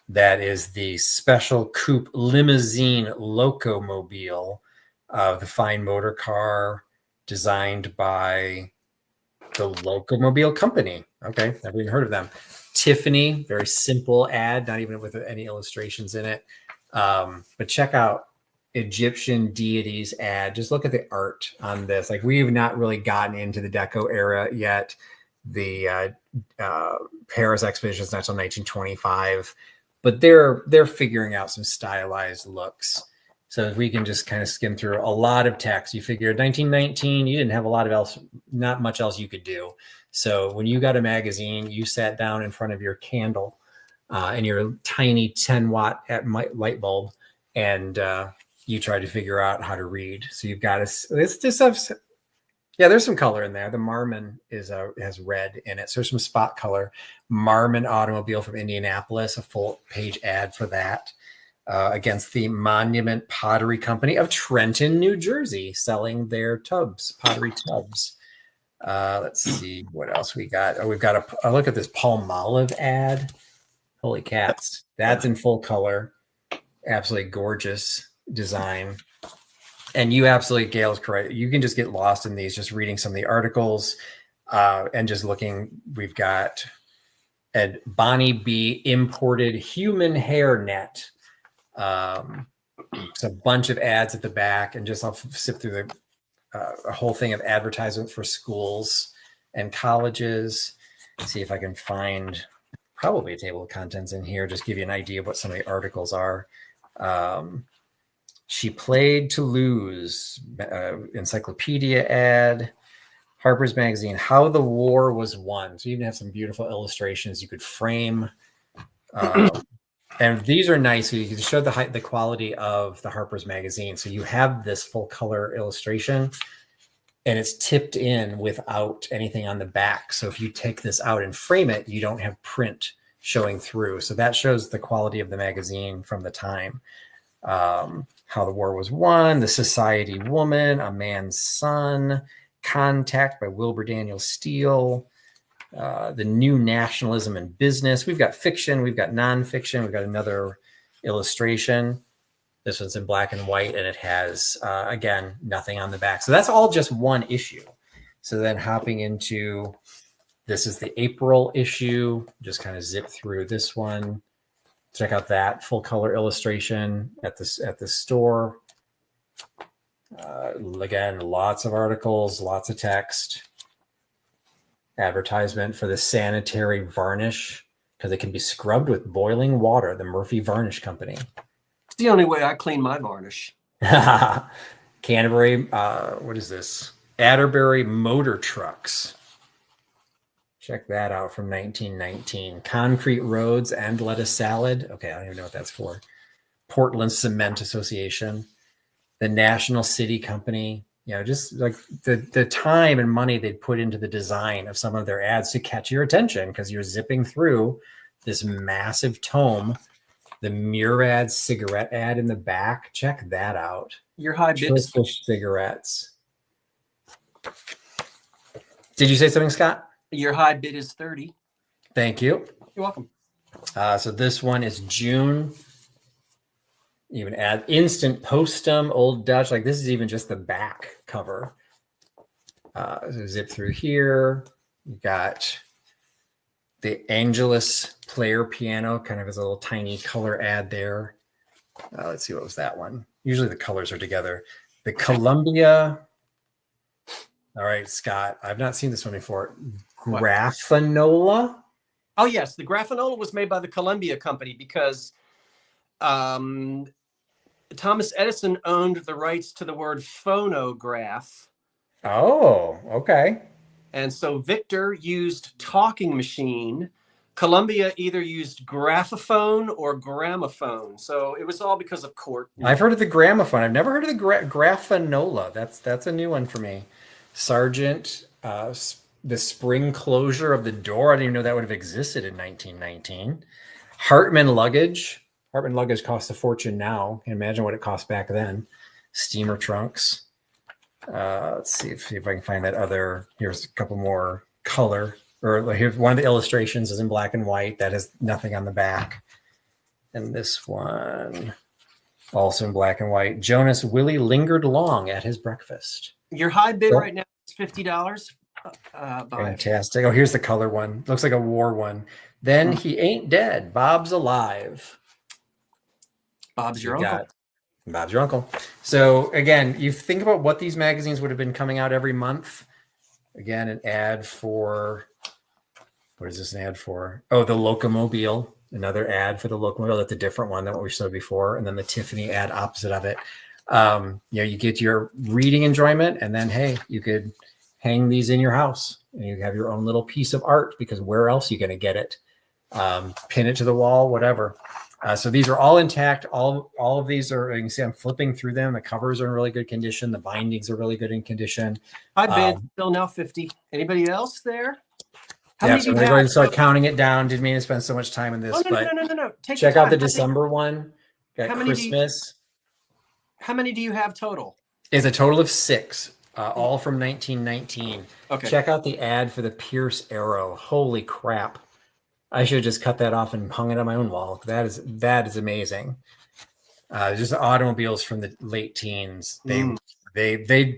That is the special coupe limousine locomobile of the fine motor car designed by the Locomobile Company. Okay, never even heard of them. Tiffany, very simple ad, not even with any illustrations in it. But check out Egyptian deities ad. Just look at the art on this. Like, we've not really gotten into the Deco era yet. The Paris Expedition is not until 1925, but they're figuring out some stylized looks. So if we can just kind of skim through a lot of text, you figure 1919, you didn't have a lot of not much else you could do. So when you got a magazine, you sat down in front of your candle and your tiny 10-watt light bulb, and you tried to figure out how to read. So you've got there's some color in there. The Marmon has red in it. So there's some spot color. Marmon automobile from Indianapolis, a full page ad for that. Against the Monument Pottery Company of Trenton, New Jersey, selling their pottery tubs. Let's see what else we got. Oh, we've got a look at this Palmolive ad. Holy cats. That's in full color. Absolutely gorgeous design. And you absolutely, Gail's correct. You can just get lost in these, just reading some of the articles and just looking. We've got a Bonnie B imported human hair net. It's a bunch of ads at the back, and just I'll sip through a whole thing of advertisements for schools and colleges. See if I can find probably a table of contents in here. Just give you an idea of what some of the articles are. She played to lose. Encyclopedia ad. Harper's Magazine. How the War Was Won. So you even have some beautiful illustrations you could frame. And these are nice. So you can show the quality of the Harper's magazine. So you have this full color illustration and it's tipped in without anything on the back. So if you take this out and frame it, you don't have print showing through. So that shows the quality of the magazine from the time. How the War Was Won, The Society Woman, A Man's Son, Contact by Wilbur Daniel Steele, The New Nationalism in Business. We've got fiction, we've got nonfiction, we've got another illustration. This one's in black and white, and it has, again, nothing on the back. So that's all just one issue. So then hopping into, this is the April issue. Just kind of zip through this one. Check out that full color illustration at the store. Again, lots of articles, lots of text. Advertisement for the sanitary varnish because it can be scrubbed with boiling water. The Murphy Varnish Company.
It's the only way I clean my varnish.
Canterbury, what is this? Atterbury Motor Trucks. Check that out from 1919. Concrete Roads and Lettuce Salad. Okay, I don't even know what that's for. Portland Cement Association. The National City Company. You know, just like the time and money they'd put into the design of some of their ads to catch your attention because you're zipping through this massive tome. The Murad cigarette ad in the back. Check that out.
Your high bids.
Turkish cigarettes. Did you say something, Scott?
Your high bid is 30.
Thank you.
You're welcome.
So this one is June. Even add Instant Postum, Old Dutch. Like this is even just the back cover. So zip through here. You got the Angelus player piano, kind of as a little tiny color ad there. Let's see, what was that one? Usually the colors are together. The Columbia. All right, Scott. I've not seen this one before. Graphanola.
Oh yes, the Graphanola was made by the Columbia Company because Thomas Edison owned the rights to the word phonograph.
Oh, okay.
And so Victor used talking machine. Columbia either used graphophone or gramophone. So it was all because of court.
I've heard of the gramophone. I've never heard of the graphanola. That's a new one for me. Sargent, the spring closure of the door. I didn't even know that would have existed in 1919. Hartman luggage. Hartman luggage costs a fortune now. Can imagine what it cost back then. Steamer trunks. Let's see if I can find that other. Here's a couple more color. Or here's one of the illustrations is in black and white. That has nothing on the back. And this one, also in black and white. Jonas Willie lingered long at his breakfast.
Your high bid right now is $50.
Fantastic. Oh, here's the color one. Looks like a war one. Then he ain't dead. Bob's alive.
Bob's your uncle.
Bob's your uncle. So again, you think about what these magazines would have been coming out every month. Again, an ad for, what is this an ad for? Oh, the Locomobile. Another ad for the Locomobile. That's a different one than what we showed before. And then the Tiffany ad opposite of it. You get your reading enjoyment, and then, hey, you could hang these in your house and you have your own little piece of art because where else are you going to get it? Pin it to the wall, whatever. So these are all intact. All of these are, you can see I'm flipping through them. The covers are in really good condition. The bindings are really good in condition.
I bid still now 50. Anybody else there?
How many so I'm going to go ahead and start counting it down. Didn't mean to spend so much time in this,
no.
Check out the December one. Got Christmas.
How many do you have total?
It's a total of 6, all from 1919.
Okay.
Check out the ad for the Pierce Arrow. Holy crap. I should have just cut that off and hung it on my own wall. That is amazing. Just automobiles from the late teens. They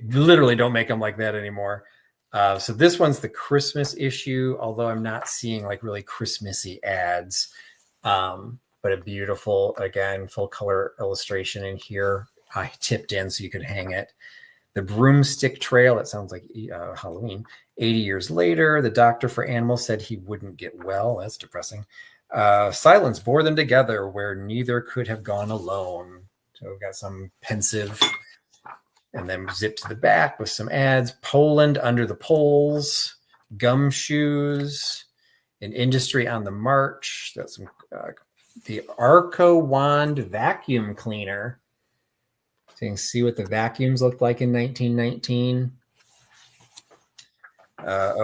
literally don't make them like that anymore. So this one's the Christmas issue, although I'm not seeing like really Christmassy ads. But a beautiful, again, full color illustration in here. I tipped in so you could hang it. The Broomstick Trail, that sounds like Halloween. 80 years later, the doctor for animals said he wouldn't get well. That's depressing. Silence bore them together where neither could have gone alone. So we've got some pensive, and then zip to the back with some ads. Poland under the poles, gumshoes, an industry on the march. That's some the Arco Wand vacuum cleaner. So you can see what the vacuums looked like in 1919.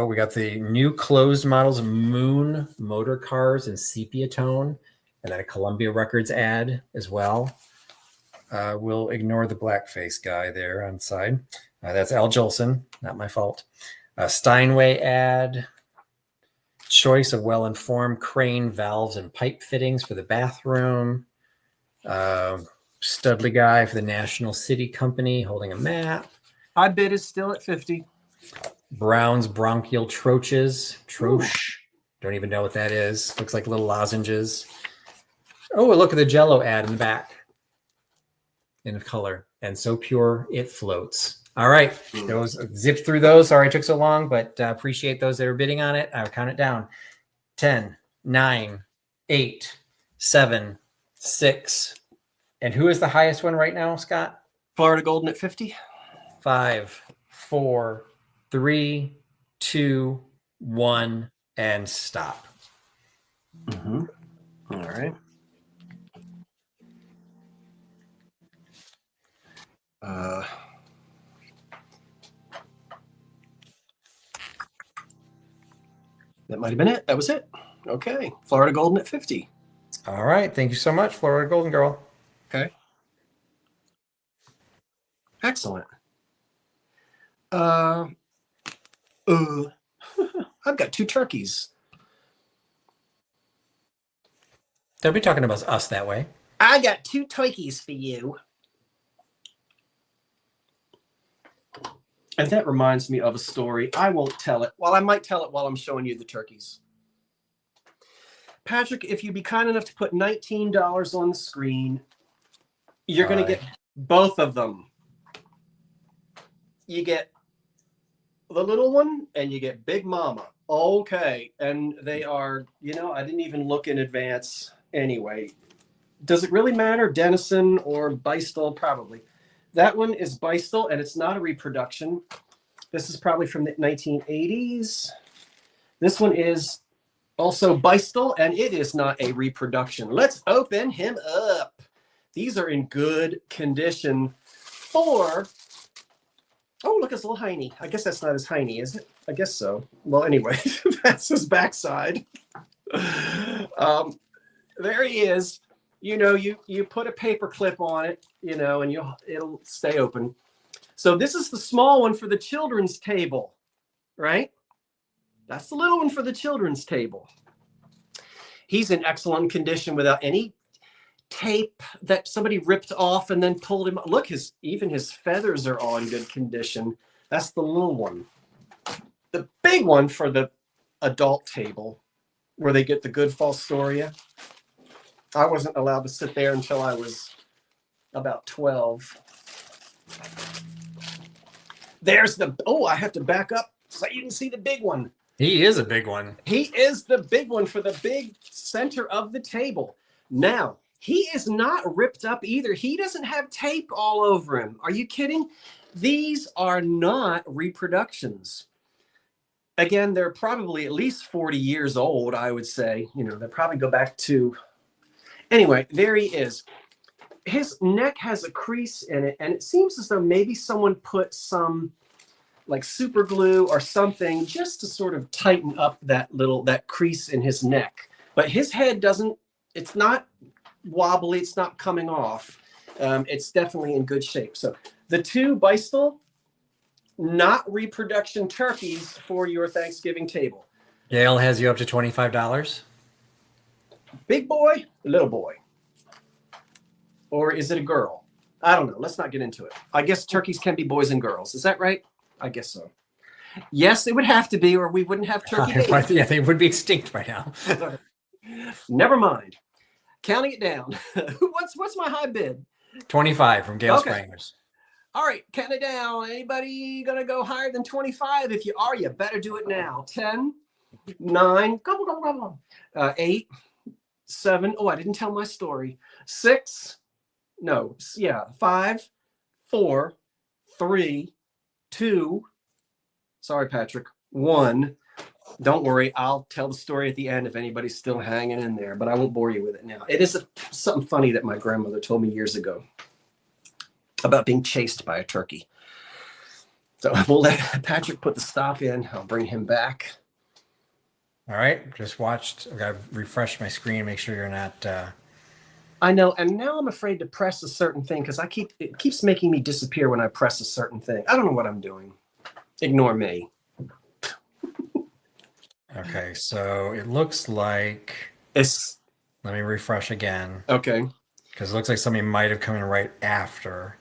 We got the new closed models, Moon motor cars in sepia tone, and then a Columbia Records ad as well. We'll ignore the blackface guy there on the side. That's Al Jolson, not my fault. Steinway ad. Choice of well-informed crane valves and pipe fittings for the bathroom. Studley guy for the National City Company holding a map.
My bid is still at 50.
Brown's bronchial troches. Troche. Don't even know what that is. Looks like little lozenges. Oh, look at the Jell-O ad in the back. In color. And so pure, it floats. All right. Those zipped through those. Sorry it took so long, but appreciate those that are bidding on it. I'll count it down. 10, 9, 8, 7, 6. And who is the highest one right now, Scott?
Florida Golden at 50.
5, 4, 3, 2, 1, and stop.
Mm-hmm. All right. That might have been it. That was it. Okay. Florida Golden at 50.
All right. Thank you so much, Florida Golden Girl.
Okay. Excellent. I've got 2 turkeys.
Don't be talking about us that way.
I got 2 turkeys for you. And that reminds me of a story. I won't tell it. Well, I might tell it while I'm showing you the turkeys. Patrick, if you'd be kind enough to put $19 on the screen, you're going to get both of them. You get the little one and you get Big Mama. Okay. And they are, I didn't even look in advance anyway. Does it really matter? Denison or Beistel? Probably. That one is Beistel, and it's not a reproduction. This is probably from the 1980s. This one is also Beistel, and it is not a reproduction. Let's open him up. These are in good condition for... Oh, look, it's a little hiney. I guess that's not as hiney, is it? I guess so. Well, anyway, that's his backside. There he is. You put a paper clip on it, and it'll stay open. So this is the small one for the children's table, right? That's the little one for the children's table. He's in excellent condition without any tape that somebody ripped off and then pulled him. Look, even his feathers are all in good condition. That's the little one. The big one for the adult table, where they get the good Falstoria. I wasn't allowed to sit there until I was about 12. There's I have to back up so you can see the big one.
He is a big one.
He is the big one for the big center of the table. Now, he is not ripped up either. He doesn't have tape all over him. Are you kidding? These are not reproductions. Again, they're probably at least 40 years old, I would say. They probably go back to... Anyway, there he is. His neck has a crease in it, and it seems as though maybe someone put some like super glue or something just to sort of tighten up that crease in his neck. But his head it's not wobbly, it's not coming off. It's definitely in good shape. So the 2 Beistel, not reproduction turkeys for your Thanksgiving table.
Yale has you up to $25.
Big boy, little boy. Or is it a girl? I don't know. Let's not get into it. I guess turkeys can be boys and girls. Is that right? I guess so. Yes, it would have to be, or we wouldn't have turkey babies.
Yeah, they would be extinct by now.
Never mind. Counting it down. What's my high bid?
25 from Gail Sprangers.
All right, count it down. Anybody gonna go higher than 25? If you are, you better do it now. 10, 9, come on. 8, 7. Oh, I didn't tell my story. 5, 4, 3, 2. Sorry, Patrick. 1. Don't worry, I'll tell the story at the end if anybody's still hanging in there, but I won't bore you with it now. It is something funny that my grandmother told me years ago about being chased by a turkey. So we'll let Patrick put the stop in. I'll bring him back.
All right, just watched. I gotta refresh my screen, make sure you're not.
I know, and now I'm afraid to press a certain thing because it keeps making me disappear when I press a certain thing. I don't know what I'm doing. Ignore me.
Okay, so it looks like
It's.
Let me refresh again.
Okay.
Because it looks like somebody might have come in right after.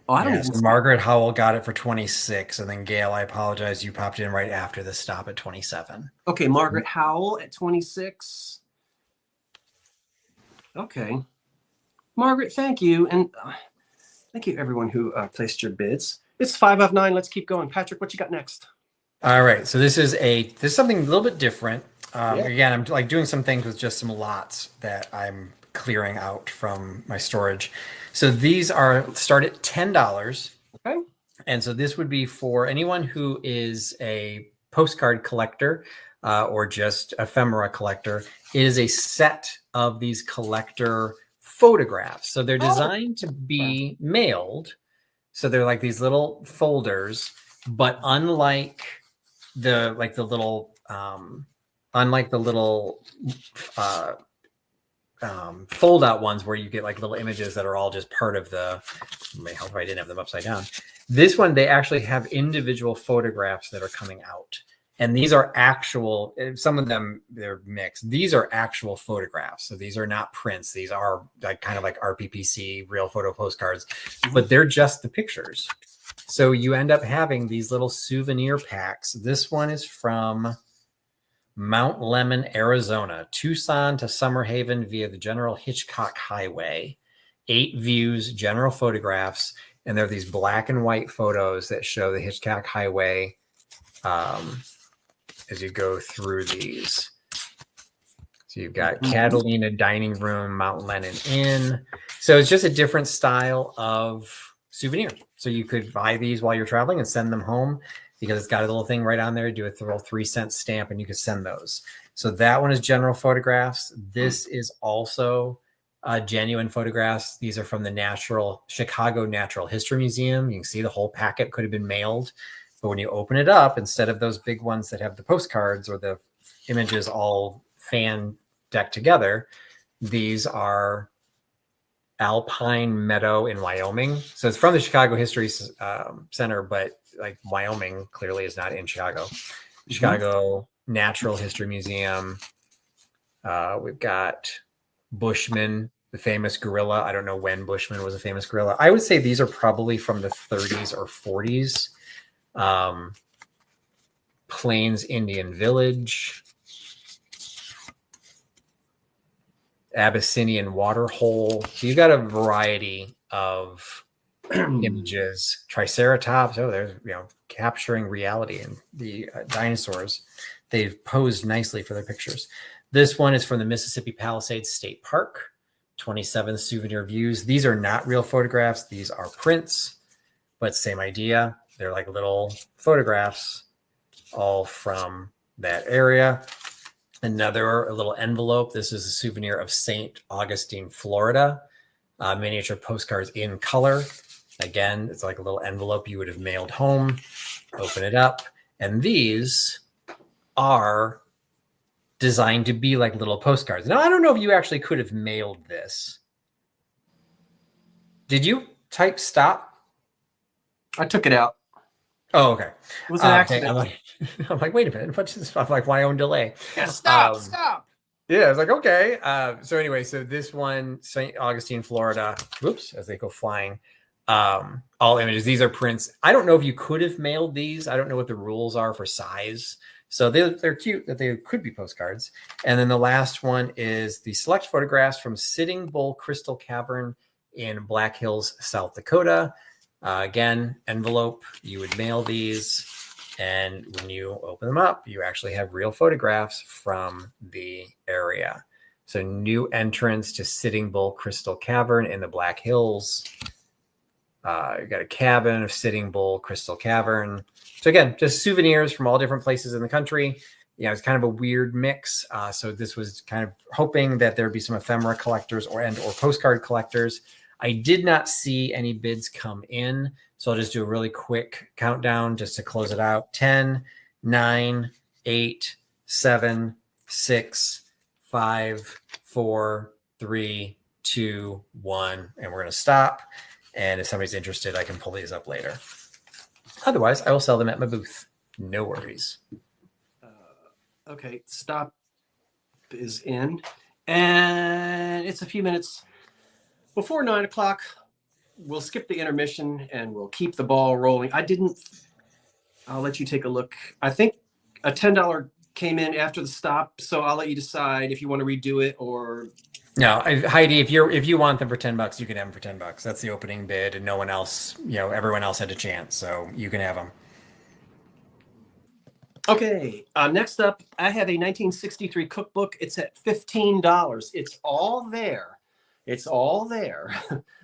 Oh, I don't even.
So Margaret Howell got it for 26, and then Gail, I apologize, you popped in right after the stop at 27.
Okay, Margaret Howell at 26. Okay. Margaret, thank you. And thank you, everyone who placed your bids. It's 5 of 9. Let's keep going. Patrick, what you got next?
All right. So this is something a little bit different. Again, I'm like doing some things with just some lots that I'm clearing out from my storage. So these start at $10.
Okay.
And so this would be for anyone who is a postcard collector or just ephemera collector. It is a set of these collector photographs. So they're designed to be mailed. So they're like these little folders, but unlike the little fold out ones where you get like little images that are all just part of the, may help if I didn't have them upside down. This one, they actually have individual photographs that are coming out. And these are actual, some of them, they're mixed. These are actual photographs. So these are not prints. These are like kind of like RPPC, real photo postcards, but they're just the pictures. So you end up having these little souvenir packs. This one is from Mount Lemmon, Arizona, Tucson to Summer Haven via the General Hitchcock Highway. 8 views, general photographs, and they're these black and white photos that show the Hitchcock Highway as you go through these. So you've got Catalina Dining Room, Mount Lennon Inn. So it's just a different style of souvenir. So you could buy these while you're traveling and send them home because it's got a little thing right on there. Do a little 3-cent stamp and you can send those. So that one is general photographs. This is also genuine photographs. These are from the Chicago Natural History Museum. You can see the whole packet could have been mailed. But when you open it up, instead of those big ones that have the postcards or the images all fan decked together, these are Alpine Meadow in Wyoming. So it's from the Chicago History Center, but like Wyoming clearly is not in Chicago. Chicago Natural History Museum. We've got Bushman, the famous gorilla. I don't know when Bushman was a famous gorilla. I would say these are probably from the 30s or 40s. Plains Indian Village, Abyssinian Waterhole. So you've got a variety of images. Triceratops. Oh, there's capturing reality and the dinosaurs. They've posed nicely for their pictures. This one is from the Mississippi Palisades State Park. 27 souvenir views. These are not real photographs. These are prints, but same idea. They're like little photographs all from that area. Another little envelope. This is a souvenir of St. Augustine, Florida. Miniature postcards in color. Again, it's like a little envelope you would have mailed home. Open it up. And these are designed to be like little postcards. Now, I don't know if you actually could have mailed this. Did you type stop?
I took it out.
Oh, okay.
It was an accident.
I'm like, wait a minute. What's this? I'm like, my own delay.
Yeah, stop.
Yeah, I was like, okay. So anyway, so this one, St. Augustine, Florida. Whoops, as they go flying. All images. These are prints. I don't know if you could have mailed these. I don't know what the rules are for size. So they're cute that they could be postcards. And then the last one is the select photographs from Sitting Bull Crystal Cavern in Black Hills, South Dakota. Again, envelope, you would mail these. And when you open them up, you actually have real photographs from the area. So new entrance to Sitting Bull Crystal Cavern in the Black Hills. You got a cabin, a sitting bull, crystal cavern. So again, just souvenirs from all different places in the country. You know, it's kind of a weird mix. So this was kind of hoping that there'd be some ephemera collectors or postcard collectors. I did not see any bids come in. So I'll just do a really quick countdown just to close it out. 10, 9, 8, 7, 6, 5, 4, 3, 2, 1. And we're going to stop. And if somebody's interested, I can pull these up later. Otherwise, I will sell them at my booth. No worries.
Okay, stop is in. And it's a few minutes before 9 o'clock. We'll skip the intermission and we'll keep the ball rolling. I'll let you take a look. I think a $10 came in after the stop. So I'll let you decide if you want to redo it or...
No, Heidi, if you want them for $10, you can have them for $10. That's the opening bid, and no one else, everyone else had a chance, so you can have them.
Okay, next up, I have a 1963 cookbook. It's at $15. It's all there. It's all there.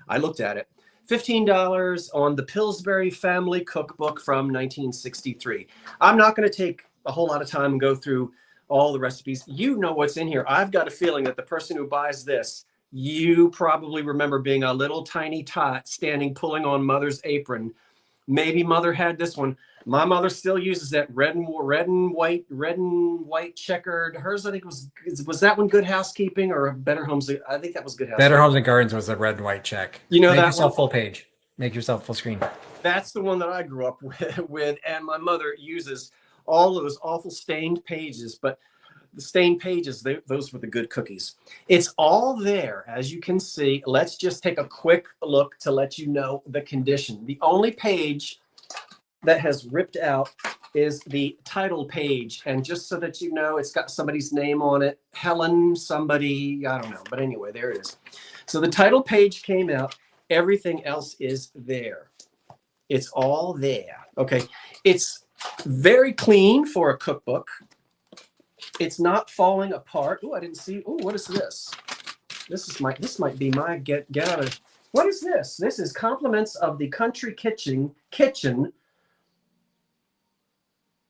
I looked at it. $15 on the Pillsbury family cookbook from 1963. I'm not going to take a whole lot of time and go through all the recipes. You know what's in here. I've got a feeling that the person who buys this, you probably remember being a little tiny tot standing pulling on mother's apron. Maybe mother had this one. My mother still uses that red and white checkered. Hers, I think, was that one Good Housekeeping or Better Homes? I think that was Good Housekeeping.
Better Homes and Gardens was the red and white check.
You know,
make
that
yourself
one?
Full page. Make yourself full screen.
That's the one that I grew up with, and my mother uses all of those awful stained pages, but the stained pages, those were the good cookies. It's all there, as you can see. Let's just take a quick look to let you know the condition. The only page that has ripped out is the title page. And just so that you know, it's got somebody's name on it. Helen, somebody, I don't know. But anyway, there it is. So the title page came out. Everything else is there. It's all there. Okay. It's very clean for a cookbook. It's not falling apart. Oh, I didn't see. Oh, what is this? This might be my get out of. What is this? This is Compliments of the Country Kitchen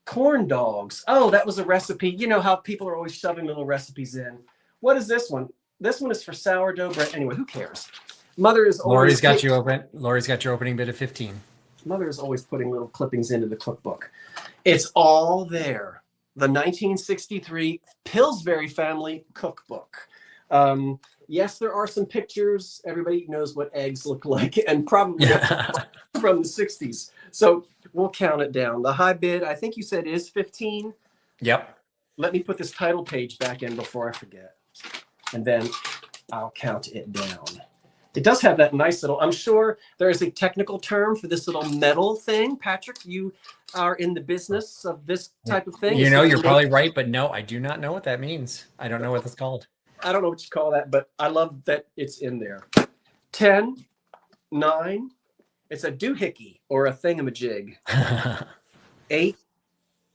corn dogs. Oh, that was a recipe. You know how people are always shoving little recipes in. What is this one? This one is for sourdough bread. Anyway, who cares? Mother is always.
Lori's got your opening bid of 15.
Mother is always putting little clippings into the cookbook. It's all there. The 1963 Pillsbury family cookbook. Yes, there are some pictures. Everybody knows what eggs look like, and probably from the 60s. So we'll count it down. The high bid, I think you said, is 15.
Yep.
Let me put this title page back in before I forget, and then I'll count it down. It does have that nice little, I'm sure there is a technical term for this little metal thing. Patrick, you are in the business of this type of thing.
You know, you're probably right, but no, I do not know what that means. I don't know what that's called.
I don't know what you call that, but I love that it's in there. 10, 9, it's a doohickey or a thingamajig. 8,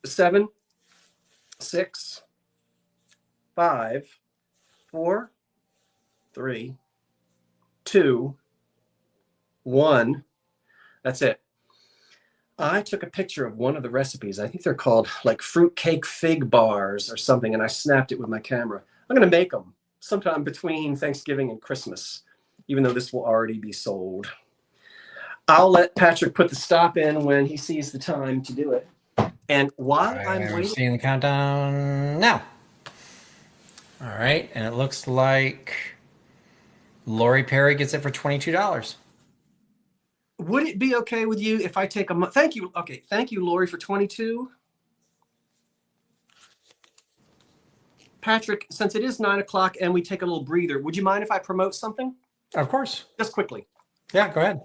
7, 6, 5, 4, 3, 2, 1. That's it. I took a picture of one of the recipes. I think they're called like fruitcake fig bars or something, and I snapped it with my camera. I'm going to make them sometime between Thanksgiving and Christmas, even though this will already be sold. I'll let Patrick put the stop in when he sees the time to do it. And while I'm waiting,
seeing the countdown now. All right, and it looks like Lori Perry gets it for $22.
Would it be okay with you if I take a month? Thank you. Okay, thank you, Lori, for 22. Patrick, since it is 9 o'clock and we take a little breather, would you mind if I promote something?
Of course.
Just quickly.
Yeah, go ahead.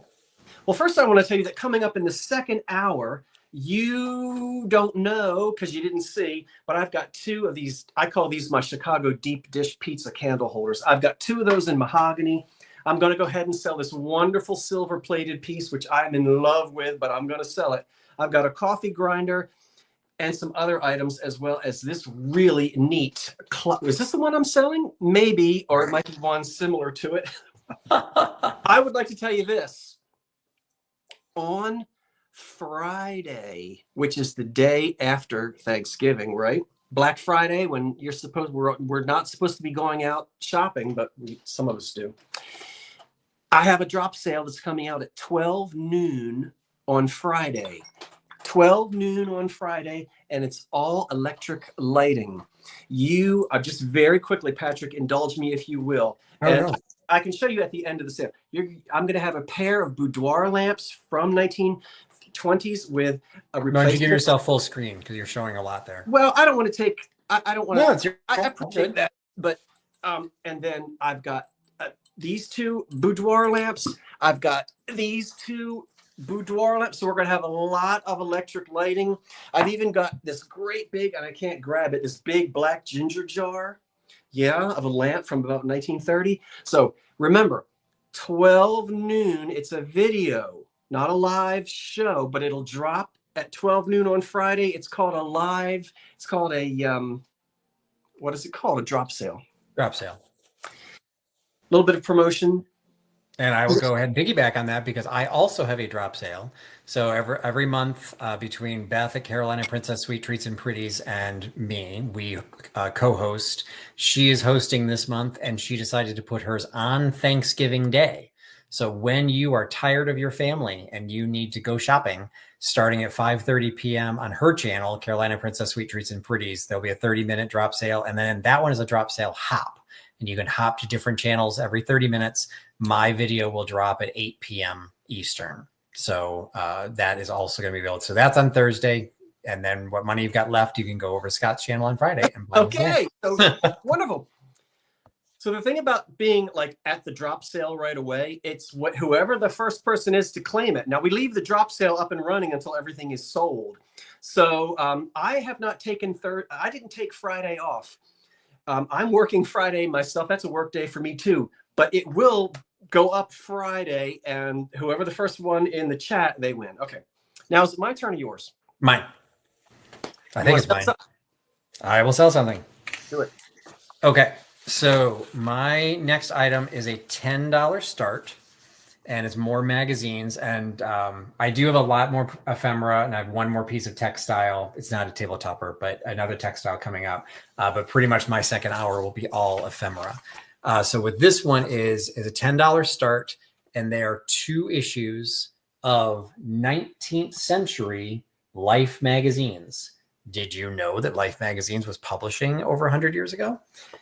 Well, first I want to tell you that coming up in the second hour, you don't know because you didn't see, but I've got 2 of these. I call these my Chicago deep dish pizza candle holders. I've got 2 of those in mahogany. I'm going to go ahead and sell this wonderful silver plated piece, which I'm in love with, but I'm going to sell it. I've got a coffee grinder and some other items, as well as this really neat. Is this the one I'm selling? Maybe, or it might be one similar to it. I would like to tell you this. on Friday, which is the day after Thanksgiving, right? Black Friday, when we're not supposed to be going out shopping, but some of us do. I have a drop sale that's coming out at 12 noon on Friday. 12 noon on Friday, and it's all electric lighting. You just very quickly, Patrick, indulge me if you will.
Oh,
And
no.
I can show you at the end of the sale. I'm going to have a pair of boudoir lamps from 1920s with a replacement.
Why don't you give yourself full screen because you're showing a lot there?
Well, I don't want to take. I don't want to.
No, it's your.
I appreciate that, but and then I've got these two boudoir lamps. I've got these two boudoir lamps, so we're going to have a lot of electric lighting. I've even got this great big, and I can't grab it, this big black ginger jar, of a lamp from about 1930. So remember, 12 noon, it's a video, not a live show, but it'll drop at 12 noon on Friday. It's called a what is it called? A drop sale.
Drop sale.
A little bit of promotion.
And I will go ahead and piggyback on that because I also have a drop sale. So every month between Beth at Carolina Princess Sweet Treats and Pretties and me, we co-host. She is hosting this month, and she decided to put hers on Thanksgiving Day. So when you are tired of your family and you need to go shopping, starting at 5:30 p.m. on her channel, Carolina Princess Sweet Treats and Pretties, there'll be a 30-minute drop sale. And then that one is a drop sale hop. And you can hop to different channels every 30 minutes. My video will drop at 8 p.m. Eastern. So that is also going to be available. So that's on Thursday. And then what money you've got left, you can go over to Scott's channel on Friday. And
okay. So wonderful. So the thing about being like at the drop sale right away, it's whoever the first person is to claim it. Now we leave the drop sale up and running until everything is sold. So I have not taken I didn't take Friday off. I'm working Friday myself. That's a work day for me too, but it will go up Friday, and whoever the first one in the chat, they win. Okay. Now is it my turn or yours?
Mine. I think it's mine. I will sell something.
Do it.
Okay. So my next item is a $10 start, and it's more magazines. And I do have a lot more ephemera, and I have one more piece of textile. It's not a table topper, but another textile coming up. But pretty much my second hour will be all ephemera. So with this one is a $10 start, and there are 2 issues of 19th century Life magazines. Did you know that Life magazines was publishing over 100 years ago?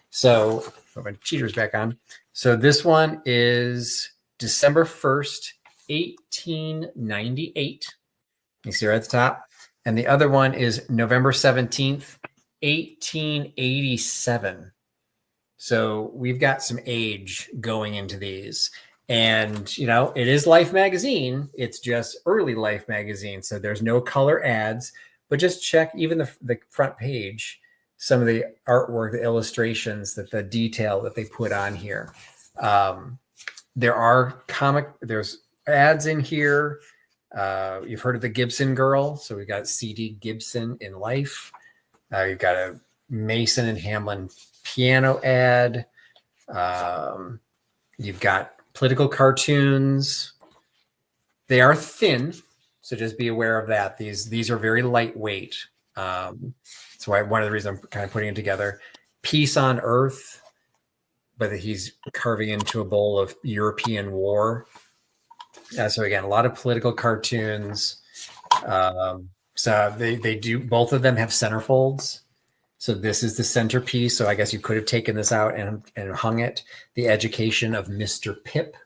So put my cheaters back on. So this one is December 1st, 1898. You see right at the top. And the other one is November 17th, 1887. So we've got some age going into these. And, it is Life magazine. It's just early Life magazine. So there's no color ads, but just check even the front page, some of the artwork, the illustrations, the detail that they put on here. There's ads in here. You've heard of the Gibson girl. So we've got CD Gibson in Life. You've got a Mason and Hamlin piano ad. You've got political cartoons. They are thin, so just be aware of that. These are very lightweight. That's why one of the reasons I'm kind of putting it together. Peace on Earth, but he's carving into a bowl of European war. So again, a lot of political cartoons. So they do, both of them have centerfolds. So this is the centerpiece. So I guess you could have taken this out and hung it. The Education of Mr. Pip.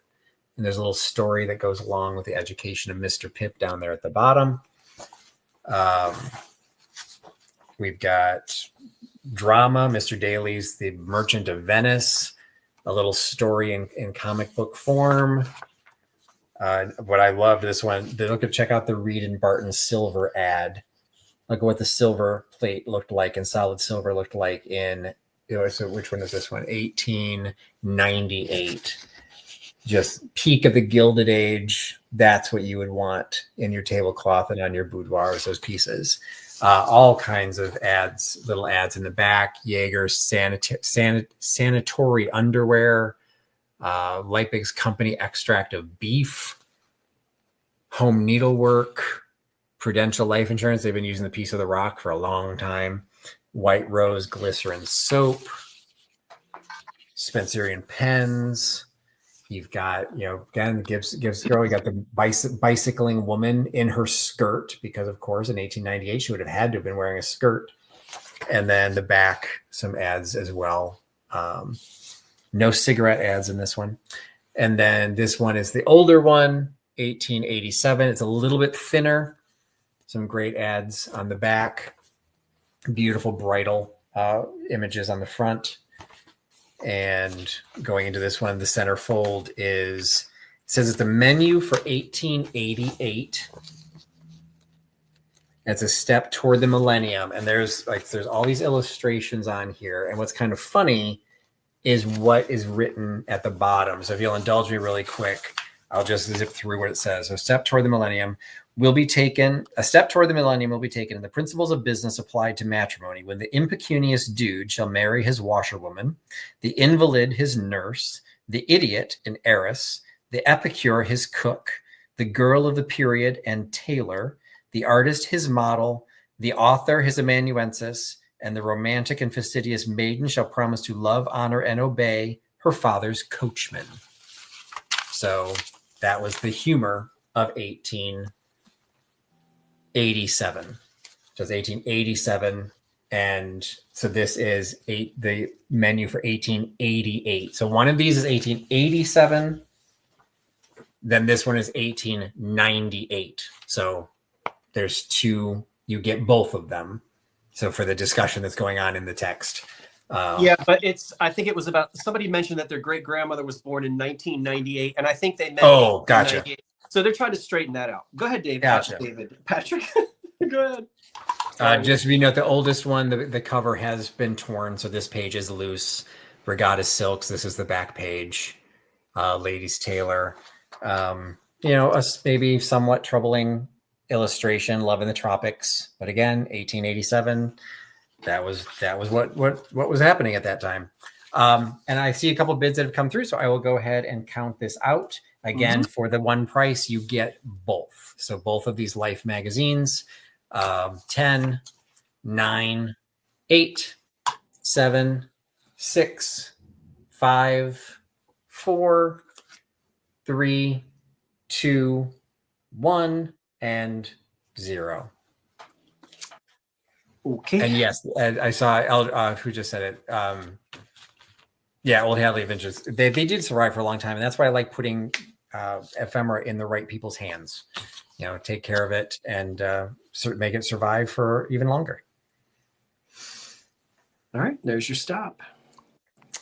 And there's a little story that goes along with the Education of Mr. Pip down there at the bottom. We've got drama, Mr. Daly's The Merchant of Venice, a little story in comic book form. What I loved this one, check out the Reed and Barton silver ad. Look at what the silver plate looked like and solid silver looked like in, so which one is this one? 1898. Just peak of the Gilded Age. That's what you would want in your tablecloth and on your boudoirs, those pieces. All kinds of ads, little ads in the back. Jaeger's sanitary underwear. Leipzig's company extract of beef. Home needlework, Prudential Life Insurance. They've been using the Piece of the Rock for a long time. White Rose Glycerin Soap, Spencerian pens. You've got, again, Gibbs girl. You got the bicycling woman in her skirt, because of course in 1898 she would have had to have been wearing a skirt. And then the back, some ads as well. No cigarette ads in this one. And then this one is the older one, 1887. It's a little bit thinner. Some great ads on the back. Beautiful bridal images on the front. And going into this one, the centerfold says it's the menu for 1888. It's a step toward the millennium. And there's all these illustrations on here. And what's kind of funny is what is written at the bottom. So if you'll indulge me really quick, I'll just zip through what it says. So a step toward the millennium will be taken and the principles of business applied to matrimony, when the impecunious dude shall marry his washerwoman, the invalid his nurse, the idiot an heiress, the epicure his cook, the girl of the period and tailor, the artist his model, the author his amanuensis, and the romantic and fastidious maiden shall promise to love, honor, and obey her father's coachman. So that was the humor of 1887. So it's 1887. And so this is the menu for 1888. So one of these is 1887. Then this one is 1898. So there's two, you get both of them. So for the discussion that's going on in the text.
Yeah, but I think it was about, somebody mentioned that their great grandmother was born in 1998. And I think they meant,
oh, gotcha.
So they're trying to straighten that out. Go ahead, David.
Gotcha.
Patrick, go ahead.
Just so you know, the oldest one, the cover has been torn. So this page is loose. Regatta Silks. This is the back page. Ladies Tailor. A maybe somewhat troubling illustration, Love in the Tropics. But again, 1887. That was what was happening at that time. And I see a couple of bids that have come through. So I will go ahead and count this out. Again, for the one price, you get both. So both of these Life magazines, 10, 9, 8, 7, 6, 5, 4, 3, 2, 1, and 0.
Okay.
And yes, I saw who just said it. Old Hadley Adventures. They did survive for a long time, and that's why I like putting ephemera in the right people's hands. Take care of it and make it survive for even longer.
All right, there's your stop.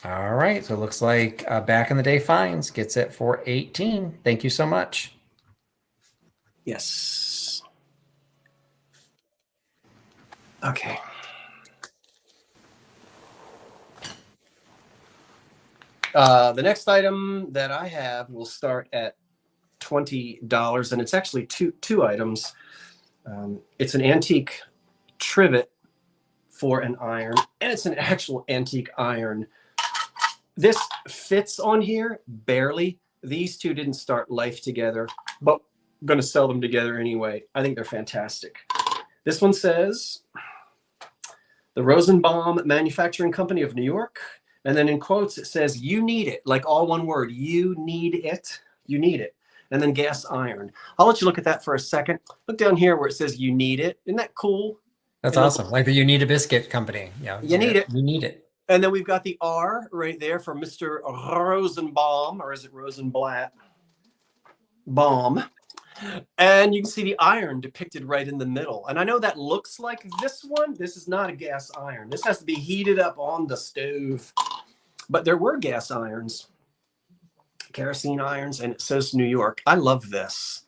All right, so it looks like Back in the Day Finds gets it for 18. Thank you so much.
Yes. Okay. The next item that I have will start at $20, and it's actually two items. It's an antique trivet for an iron, and it's an actual antique iron. This fits on here barely. These two didn't start life together, but I'm going to sell them together anyway. I think they're fantastic. This one says, the Rosenbaum Manufacturing Company of New York. And then in quotes, it says, you need it, like all one word. You need it. You need it. And then gas iron. I'll let you look at that for a second. Look down here where it says you need it. Isn't that cool?
That's awesome. Like the You Need a Biscuit company. Yeah,
you need it.
You need it.
And then we've got the R right there for Mr. Rosenbaum, or is it Rosenblatt? Baum. And you can see the iron depicted right in the middle. And I know that looks like this one. This is not a gas iron. This has to be heated up on the stove. But there were gas irons, kerosene irons, and it says New York. I love this.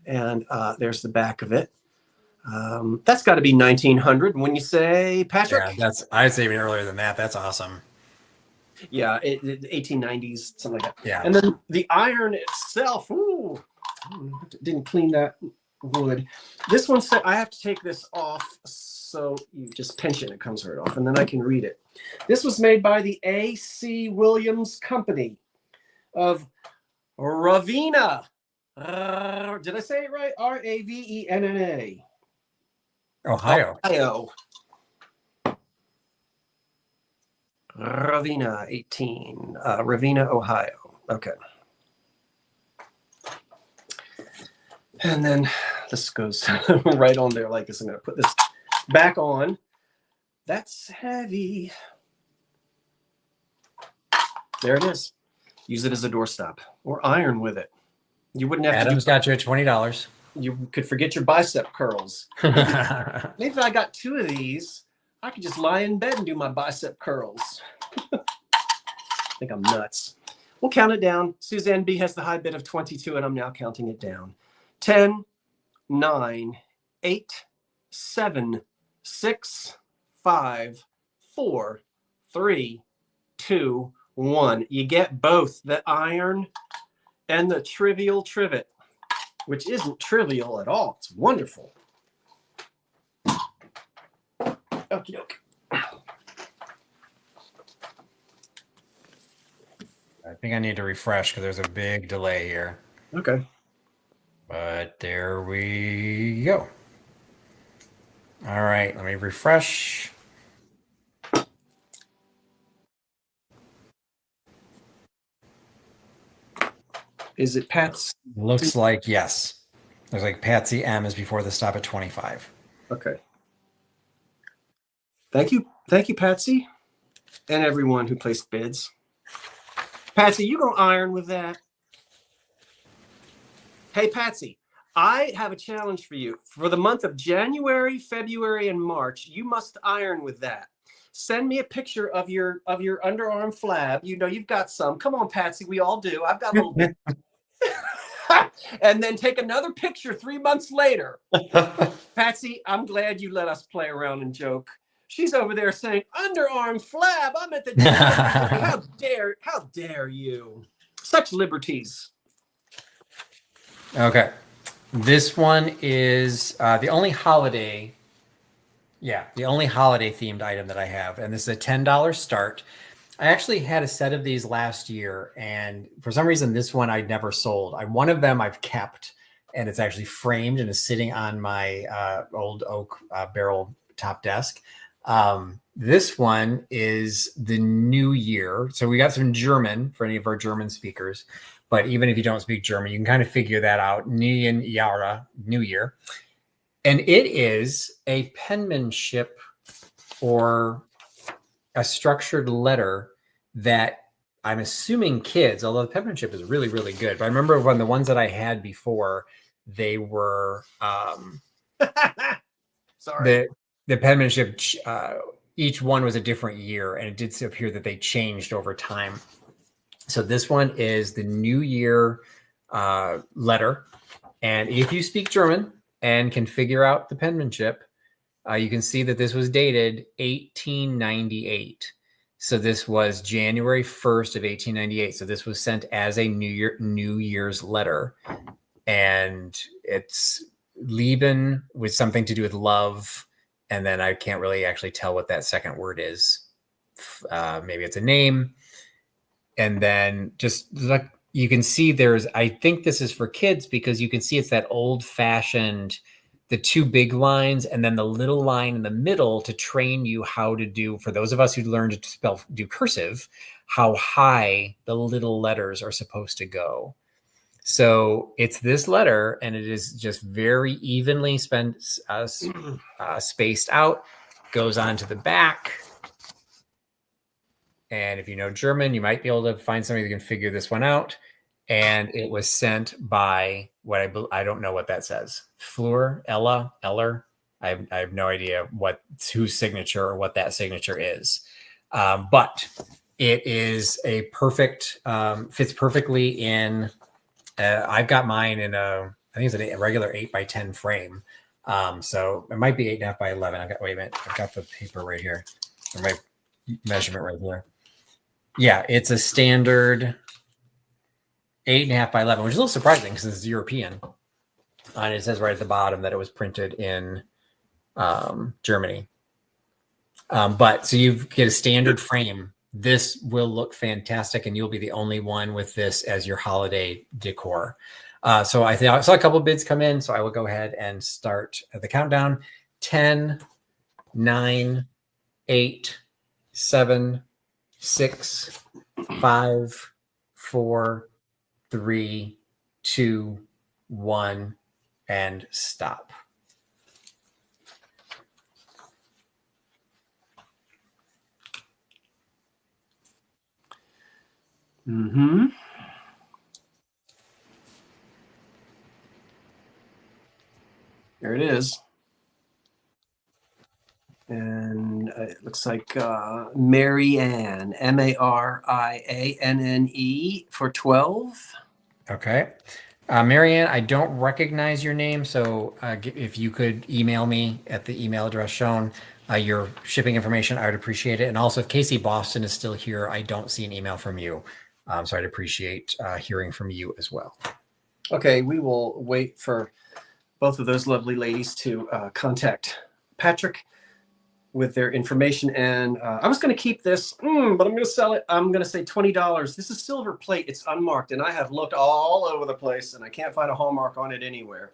And there's the back of it. That's got to be 1900. When you say, Patrick?
Yeah, I'd say even earlier than that. That's awesome.
Yeah, 1890s, something like that.
Yeah.
And then the iron itself, ooh, didn't clean that wood. This one said I have to take this off, so you just pinch it, it comes right off, and then I can read it. This was made by the A.C. Williams Company of Ravenna, Did I say it right? Ravenna.
Ohio.
Ohio. Ravenna 18. Ravenna, Ohio. Okay. And then this goes right on there like this. I'm going to put this back on. That's heavy. There it is. Use it as a doorstop or iron with it. You wouldn't have
Adam's
to do
got you at $20.
You could forget your bicep curls. Maybe if I got 2 of these, I could just lie in bed and do my bicep curls. I think I'm nuts. We'll count it down. Suzanne B has the high bid of 22, and I'm now counting it down. 10, 9, 8, 7, 6, 5, 4, 3, 2, 1. You get both the iron and the trivial trivet, which isn't trivial at all. It's wonderful. Okie doke.
I think I need to refresh because there's a big delay here.
Okay.
But there we go. All right, let me refresh.
Is it Pat's?
Looks like yes. There's like Patsy M is before the stop at 25.
Okay. Thank you, Patsy, and everyone who placed bids. Patsy, you gonna iron with that? Hey, Patsy, I have a challenge for you. For the month of January, February, and March, you must iron with that. Send me a picture of your underarm flab. You know you've got some. Come on, Patsy, we all do. I've got a little bit. And then take another picture 3 months later. Patsy, I'm glad you let us play around and joke. She's over there saying, underarm flab, I'm at the how dare you? Such liberties.
Okay. This one is the only holiday themed item that I have. And this is a $10 start. I actually had a set of these last year, and for some reason, this one I never sold. One of them I've kept, and it's actually framed and is sitting on my old oak barrel top desk. This one is the New Year. So we got some German for any of our German speakers, but even if you don't speak German, you can kind of figure that out. Neuen Jahre, New Year. And it is a penmanship or a structured letter that I'm assuming kids, although the penmanship is really, really good. But I remember when the ones that I had before, they were
sorry.
The penmanship, each one was a different year, and it did appear that they changed over time. So this one is the New Year letter. And if you speak German and can figure out the penmanship, you can see that this was dated 1898. So this was January 1st of 1898. So this was sent as a New Year's letter. And it's Lieben with something to do with love. And then I can't really actually tell what that second word is. Maybe it's a name. And then just like you can see I think this is for kids because you can see it's that old fashioned, the 2 big lines and then the little line in the middle to train you how to do, for those of us who learned to do cursive, how high the little letters are supposed to go. So it's this letter, and it is just very evenly spaced out, goes on to the back. And if you know German, you might be able to find somebody who can figure this one out. And it was sent by I don't know what that says. Eller. I have no idea whose signature or what that signature is. But it is a perfect, fits perfectly in. I've got mine in I think it's a regular 8x10 frame. So it might be 8.5 by 11. Wait a minute. I've got the paper right here. Or my measurement right here. Yeah, it's a standard 8.5 by 11, which is a little surprising because it's European. And it says right at the bottom that it was printed in Germany. But so you get a standard frame. This will look fantastic, and you'll be the only one with this as your holiday decor. So I saw a couple of bids come in, so I will go ahead and start the countdown. 10, 9, 8, 7, 6, 5, 4, 3, 2, 1, and stop.
Mm-hmm. There it is. And it looks like Mary Ann, Marianne for 12.
Okay. Marianne, I don't recognize your name, so if you could email me at the email address shown, your shipping information, I would appreciate it. And also, if Casey Boston is still here, I don't see an email from you. So I'd appreciate hearing from you as well.
Okay, we will wait for both of those lovely ladies to contact Patrick with their information. And I was going to keep this, but I'm going to sell it. I'm going to say $20. This is silver plate. It's unmarked, and I have looked all over the place, and I can't find a hallmark on it anywhere.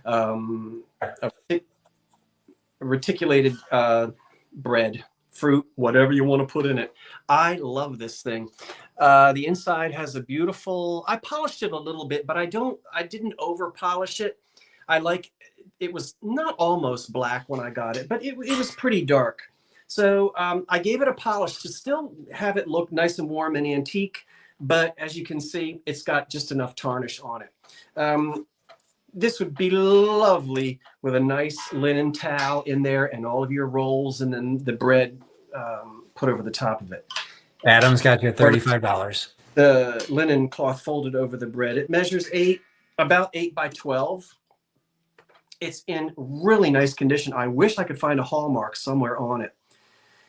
A reticulated bread, fruit, whatever you want to put in it. I love this thing. The inside has a beautiful, I polished it a little bit, but I didn't over polish it. It was not almost black when I got it, but it was pretty dark. So I gave it a polish to still have it look nice and warm and antique. But as you can see, it's got just enough tarnish on it. This would be lovely with a nice linen towel in there and all of your rolls, and then the bread put over the top of it.
Adam's got you $35.
The linen cloth folded over the bread. It measures about 8 by 12. It's in really nice condition. I wish I could find a hallmark somewhere on it.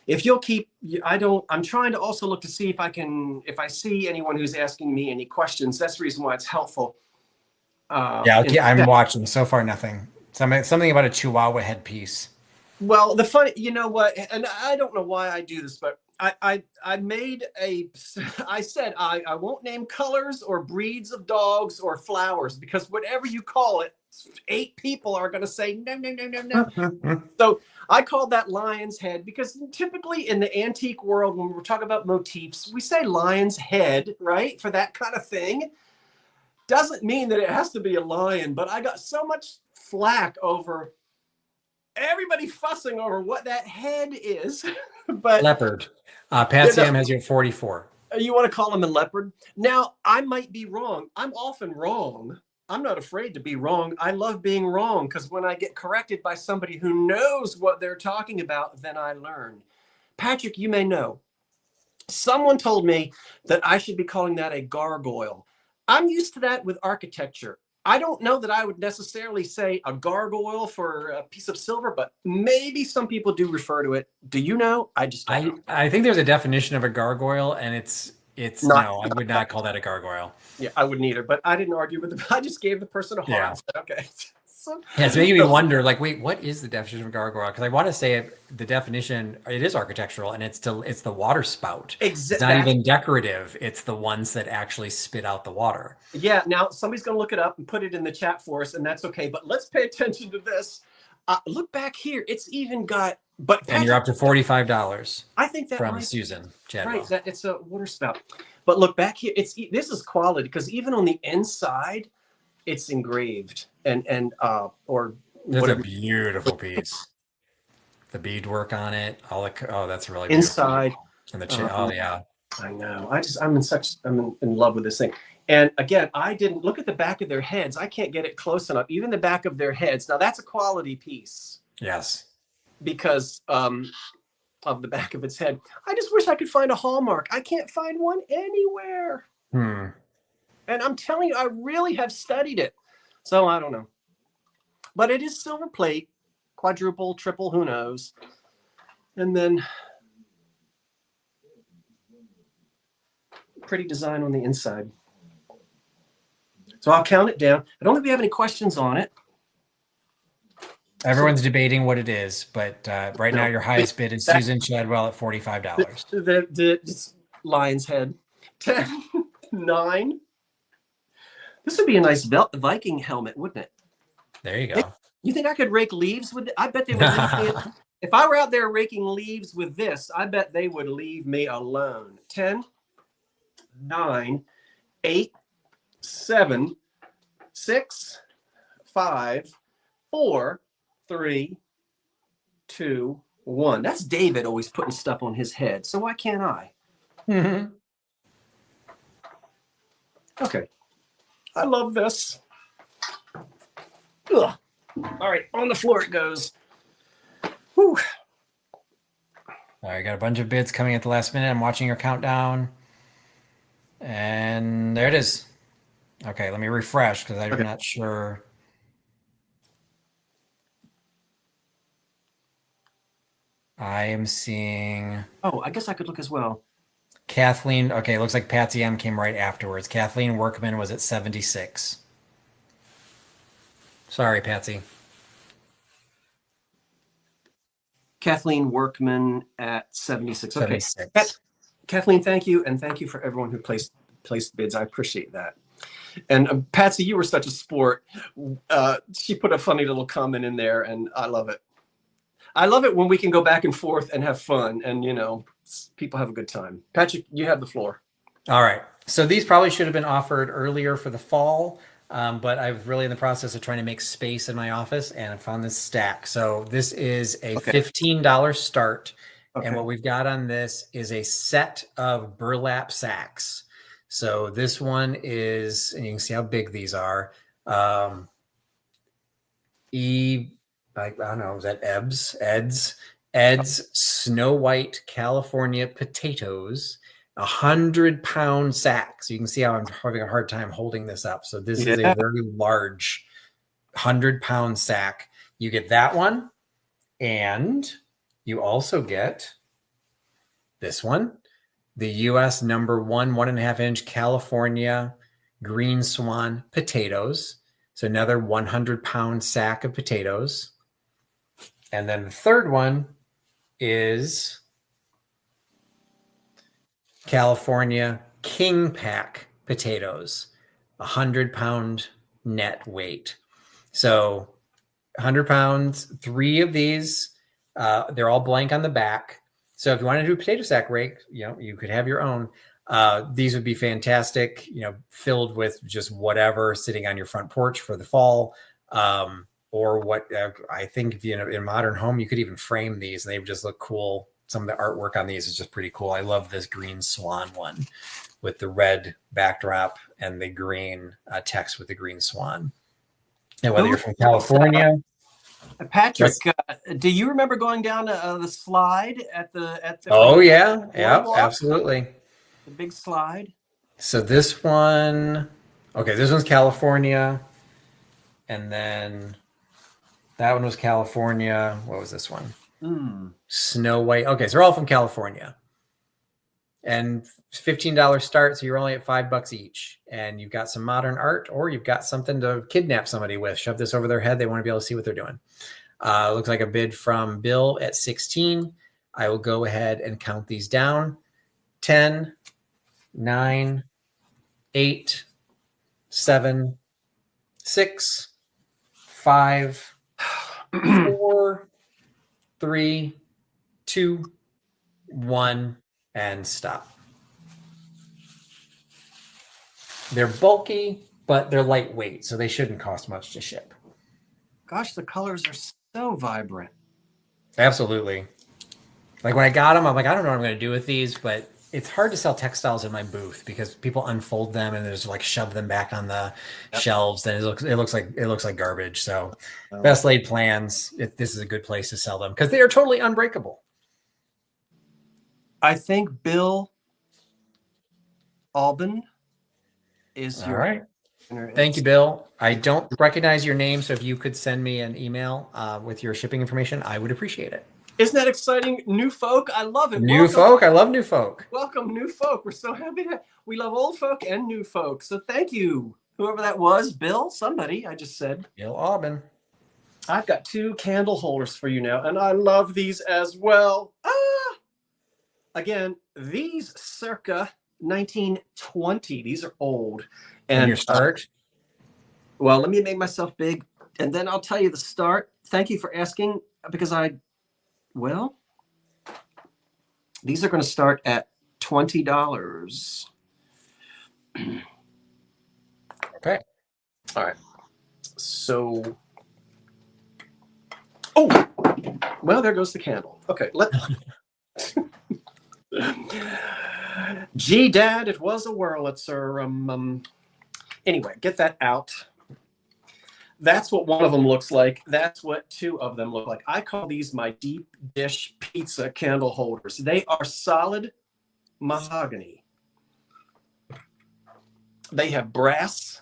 If you'll keep, I'm trying to also look to see if I see anyone who's asking me any questions. That's the reason why it's helpful.
I'm watching. So far, nothing. Something about a Chihuahua headpiece.
Well, you know what? And I don't know why I do this, but I said I won't name colors or breeds of dogs or flowers, because whatever you call it, 8 people are going to say no. So I called that lion's head, because typically in the antique world, when we're talking about motifs, we say lion's head, right? For that kind of thing. Doesn't mean that it has to be a lion, but I got so much flack over everybody fussing over what that head is. But
leopard. Patsy M has you at 44.
You want to call him a leopard? Now, I might be wrong. I'm often wrong. I'm not afraid to be wrong. I love being wrong, because when I get corrected by somebody who knows what they're talking about, then I learn. Patrick, you may know. Someone told me that I should be calling that a gargoyle. I'm used to that with architecture. I don't know that I would necessarily say a gargoyle for a piece of silver, but maybe some people do refer to it. Do you know? I just don't know.
I think there's a definition of a gargoyle, and it's not, no, I would not call that a gargoyle.
Yeah, I wouldn't either, but I didn't argue with them. I just gave the person a heart. Yeah. Okay.
It's making me wonder, like, wait, what is the definition of a gargoyle? Because I want to say the definition, it is architectural, and it's the water spout. Exactly. It's not even decorative. It's the ones that actually spit out the water.
Yeah. Now somebody's going to look it up and put it in the chat for us, and that's okay. But let's pay attention to this. Look back here. It's even got, but
and you're up to $45.
I think that
from Susan Chadwell.
Right. It's a water spout. But look back here. This is quality, because even on the inside, it's engraved or
there's whatever. A beautiful piece. The beadwork on it. That's really
inside.
And the yeah.
I know. I'm in love with this thing. And again, I didn't look at the back of their heads. I can't get it close enough. Even the back of their heads. Now that's a quality piece.
Yes.
Because of the back of its head. I just wish I could find a hallmark. I can't find one anywhere. And I'm telling you, I really have studied it. So I don't know. But it is silver plate, quadruple, triple, who knows. And then pretty design on the inside. So I'll count it down. I don't think we have any questions on it.
Everyone's debating what it is, but right now your highest bid is Susan Chadwell at $45.
The lion's head. 10, 9. This would be a nice Viking helmet, wouldn't it?
There you go.
You think I could rake leaves with it? I bet they would leave me. If I were out there raking leaves with this, I bet they would leave me alone. 10, 9, 8, 7, 6, 5, 4, 3, 2, 1. That's David always putting stuff on his head. So why can't I?
Mm-hmm.
Okay. I love this. Ugh. All right, on the floor it goes. Whew.
All right, got a bunch of bids coming at the last minute. I'm watching your countdown. And there it is. Okay, let me refresh because I'm not sure. I am seeing...
Oh, I guess I could look as well.
Kathleen, okay, it looks like Patsy M came right afterwards. Kathleen Workman was at 76. Sorry, Patsy.
Kathleen Workman at 76. Okay.
76.
Kathleen, thank you. And thank you for everyone who placed bids. I appreciate that. And Patsy, you were such a sport. She put a funny little comment in there, and I love it. I love it when we can go back and forth and have fun, and, you know, people have a good time. Patrick, you have the floor.
All right. So these probably should have been offered earlier for the fall. But I'm really in the process of trying to make space in my office, and I found this stack. So this is a $15 start. Okay. And what we've got on this is a set of burlap sacks. So this one is, and you can see how big these are. I don't know, is that Ed's Snow White California potatoes. 100-pound sack. So you can see how I'm having a hard time holding this up. So this is a very large 100-pound sack. You get that one, and you also get this one, the U.S. number 1.5-inch California Green Swan potatoes. So another 100-pound sack of potatoes. And then the third one is California King Pack potatoes, 100-pound net weight. So 100 pounds, 3 of these, they're all blank on the back. So if you want to do a potato sack rake, you know, you could have your own. These would be fantastic, you know, filled with just whatever sitting on your front porch for the fall. Or what I think if you know, in a modern home, you could even frame these and they would just look cool. Some of the artwork on these is just pretty cool. I love this green swan one with the red backdrop and the green text with the green swan. And whether you're from California,
Patrick, do you remember going down the slide at the?
Oh yeah, absolutely.
The big slide.
So this one, okay, this one's California, and then that one was California. What was this one? Snow White. Okay, so they're all from California. And $15 start, so you're only at $5 each. And you've got some modern art, or you've got something to kidnap somebody with. Shove this over their head. They want to be able to see what they're doing. Looks like a bid from Bill at 16. I will go ahead and count these down. 10, 9, 8, 7, 6, 5, 4, 3, 2, 1, and stop. They're bulky, but they're lightweight, so they shouldn't cost much to ship.
Gosh, the colors are so vibrant.
Absolutely. Like when I got them, I'm like, I don't know what I'm going to do with these, but it's hard to sell textiles in my booth because people unfold them and there's like shove them back on the shelves, and it looks like garbage. So best laid plans. This is a good place to sell them because they are totally unbreakable.
I think Bill Albin is
all right. Thank you, Bill. I don't recognize your name, so if you could send me an email with your shipping information, I would appreciate it.
Isn't that exciting? New folk, I love it.
New folk, I love new folk.
Welcome, new folk. We're so happy we love old folk and new folk. So thank you, whoever that was, Bill, somebody. I just said
Bill Albin.
I've got 2 candle holders for you now, and I love these as well. Again, these circa 1920. These are old.
And your start?
Well, let me make myself big, and then I'll tell you the start. Thank you for asking, because well, these are going to start at $20.
Okay.
All right. So, oh, well, there goes the candle. Okay, Gee, Dad, it was a Wurlitzer. Anyway, get that out. That's what one of them looks like. That's what two of them look like. I call these my deep dish pizza candle holders. They are solid mahogany. They have brass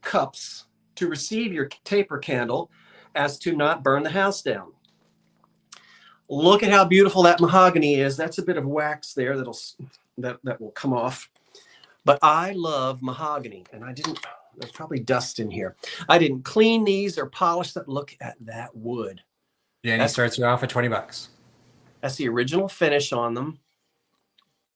cups to receive your taper candle as to not burn the house down. Look at how beautiful that mahogany is. That's a bit of wax there that will come off. But I love mahogany, and there's probably dust in here. I didn't clean these or polish them. Look at that wood.
Yeah, and he starts you off at $20.
That's the original finish on them.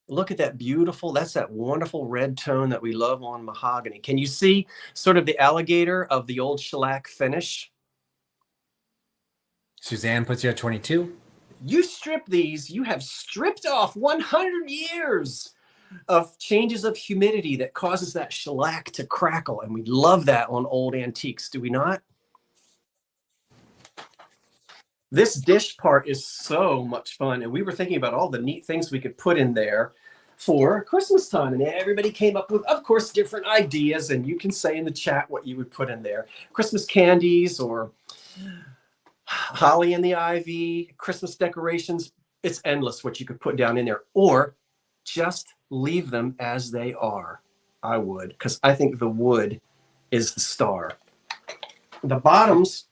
Look at that beautiful, that's that wonderful red tone that we love on mahogany. Can you see sort of the alligator of the old shellac finish?
Suzanne puts you at 22.
You strip these, you have stripped off 100 years of changes of humidity that causes that shellac to crackle. And we love that on old antiques, do we not? This dish part is so much fun. And we were thinking about all the neat things we could put in there for Christmas time. And everybody came up with, of course, different ideas. And you can say in the chat what you would put in there. Christmas candies or holly in the ivy, Christmas decorations. It's endless what you could put down in there. Or just leave them as they are. I would, because I think the wood is the star. The bottoms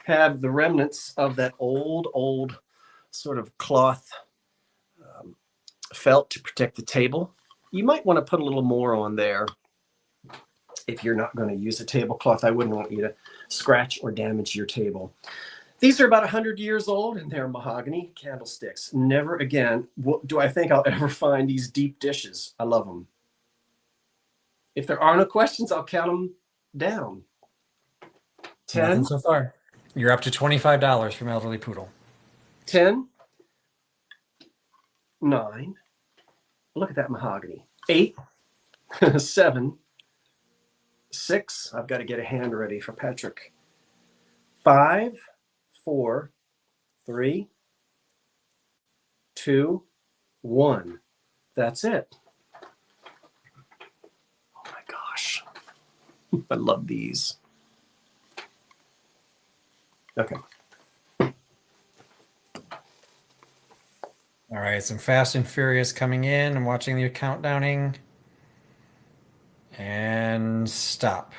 have the remnants of that old sort of cloth felt to protect the table. You might want to put a little more on there if you're not going to use a tablecloth. I wouldn't want you to scratch or damage your table. These are about 100 years old, and they're mahogany candlesticks. Never again do I think I'll ever find these deep dishes. I love them. If there are no questions, I'll count them down. 10.
Nothing so far. You're up to $25 from Elderly Poodle.
10. 9. Look at that mahogany. 8. 7. 6. I've got to get a hand ready for Patrick. 5. 4, 3, 2, 1. That's it. Oh my gosh. I love these. Okay.
All right, some Fast and Furious coming in. I'm watching the countdowning. And stop.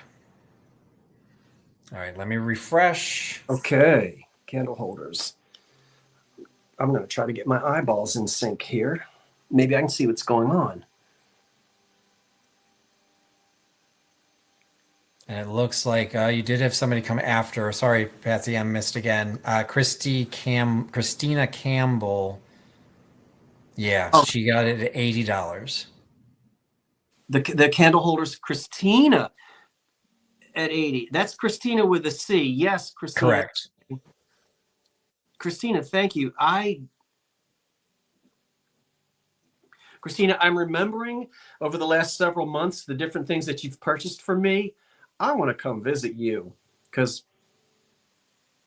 All right, let me refresh.
Okay. Candle holders. I'm going to try to get my eyeballs in sync here. Maybe I can see what's going on.
And it looks like you did have somebody come after. Sorry, Patsy, I missed again. Christina Campbell. Yeah, she got it at $80.
The candle holders, Christina at 80. That's Christina with a C. Yes, Christina.
Correct.
Christina, thank you. Christina, I'm remembering over the last several months the different things that you've purchased for me. I want to come visit you because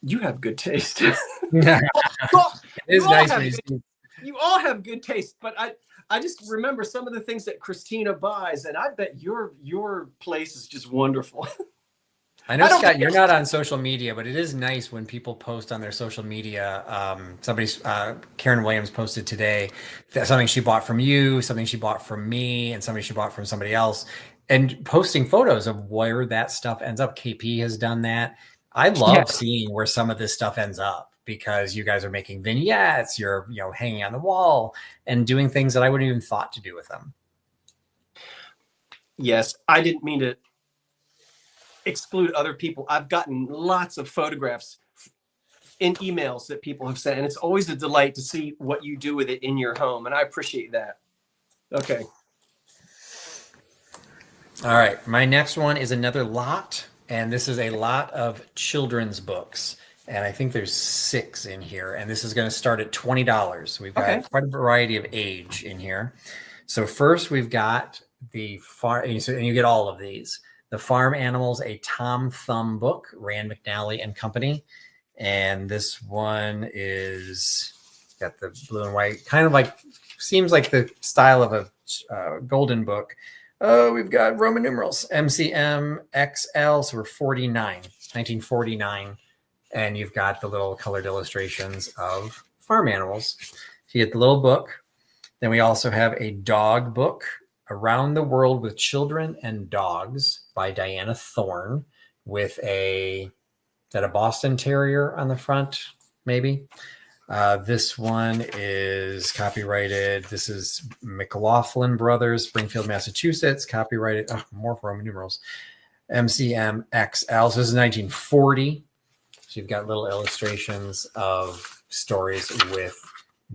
you have good taste.
Yeah. It is nice.
You all have good taste, but I just remember some of the things that Christina buys, and I bet your place is just wonderful.
I know, Scott, you're not on social media, but it is nice when people post on their social media. Karen Williams posted today that something she bought from you, something she bought from me, and something she bought from somebody else, and posting photos of where that stuff ends up. KP has done that. I love seeing where some of this stuff ends up because you guys are making vignettes, you're hanging on the wall and doing things that I wouldn't even thought to do with them. Yes,
I didn't mean to exclude other people. I've gotten lots of photographs in emails that people have sent, and it's always a delight to see what you do with it in your home, and I appreciate that. Okay.
All right. My next one is another lot, and this is a lot of children's books. And I think there's 6 in here, and this is going to start at $20. We've got quite a variety of age in here. So first we've got the farm, and you get all of these. The Farm Animals, a Tom Thumb book, Rand McNally and Company. And this one is got the blue and white, kind of like, seems like the style of a golden book. Oh, we've got Roman numerals, MCM XL, so we're 1949. And you've got the little colored illustrations of farm animals. So you get the little book. Then we also have a dog book, Around the World with Children and Dogs by Diana Thorne, with a Boston Terrier on the front, maybe. This one is copyrighted. This is McLaughlin Brothers, Springfield, Massachusetts, copyrighted. Oh, more Roman numerals. MCM XL. So this is 1940. So you've got little illustrations of stories with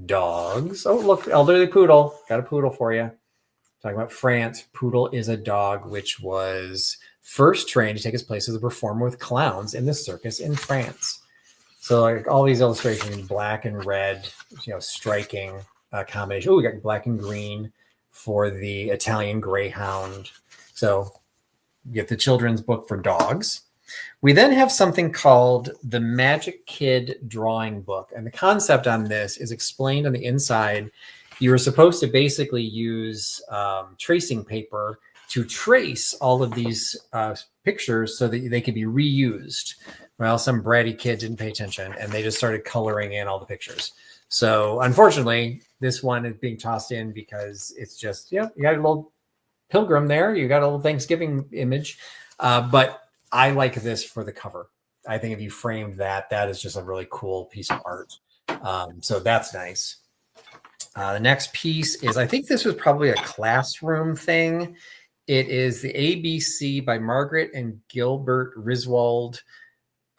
dogs. Oh, look, elderly poodle. Got a poodle for you. Talking about France. Poodle is a dog which was first trained to take its place as a performer with clowns in the circus in France. So like all these illustrations in black and red, striking combination. Oh, we got black and green for the Italian Greyhound. So you get the children's book for dogs. We then have something called the Magic Kid Drawing Book. And the concept on this is explained on the inside. You were supposed to basically use tracing paper to trace all of these pictures so that they could be reused. Well, some bratty kid didn't pay attention and they just started coloring in all the pictures. So unfortunately, this one is being tossed in because it's just, you got a little pilgrim there. You got a little Thanksgiving image. But I like this for the cover. I think if you framed that, that is just a really cool piece of art. So that's nice. The next piece is, I think this was probably a classroom thing. It is the ABC by Margaret and Gilbert Riswold,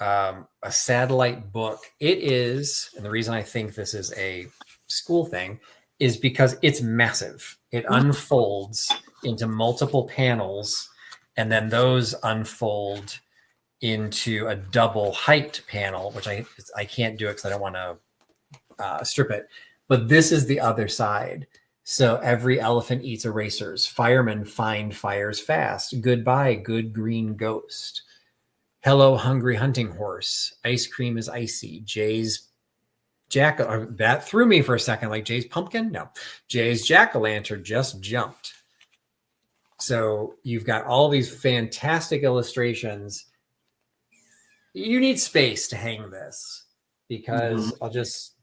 a satellite book. It is, and the reason I think this is a school thing is because it's massive. It unfolds into multiple panels, and then those unfold into a double height panel, which I can't do it because I don't want to strip it. But this is the other side. So every elephant eats erasers. Firemen find fires fast. Goodbye, good green ghost. Hello, hungry hunting horse. Ice cream is icy. Jay's that threw me for a second. Like Jay's pumpkin? No. Jay's jack-o'-lantern just jumped. So you've got all these fantastic illustrations. You need space to hang this because I'll just,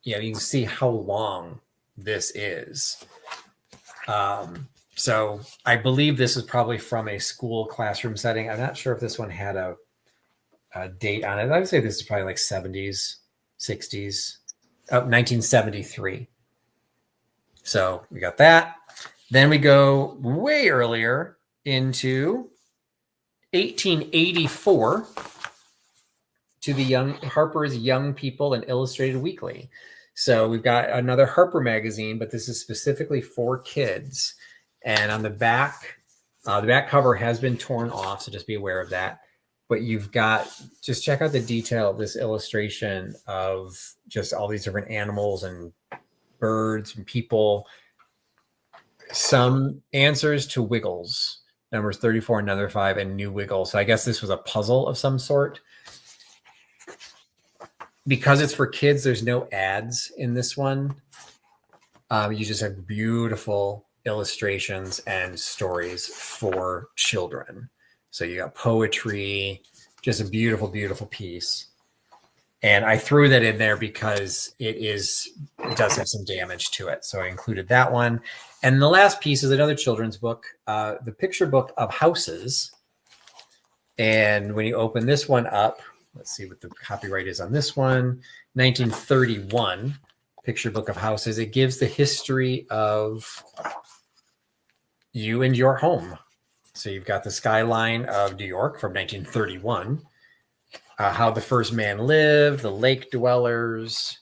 you can see how long this is. So I believe this is probably from a school classroom setting. I'm not sure if this one had a date on it. I would say this is probably like 70s, 60s, 1973. So we got that. Then we go way earlier into 1884 to the Harper's Young People and Illustrated Weekly. So we've got another Harper magazine, but this is specifically for kids. And on the back cover has been torn off, so just be aware of that. But you've got, just check out the detail of this illustration of just all these different animals and birds and people. Some answers to Wiggles, numbers 34 and another 5, and new Wiggles. So I guess this was a puzzle of some sort. Because it's for kids, there's no ads in this one. You just have beautiful illustrations and stories for children. So you got poetry, just a beautiful, beautiful piece. And I threw that in there because it does have some damage to it. So I included that one. And the last piece is another children's book, the picture book of houses. And when you open this one up, let's see what the copyright is on this one. 1931 picture book of houses. It gives the history of you and your home. So you've got the skyline of New York from 1931, how the first man lived, the lake dwellers,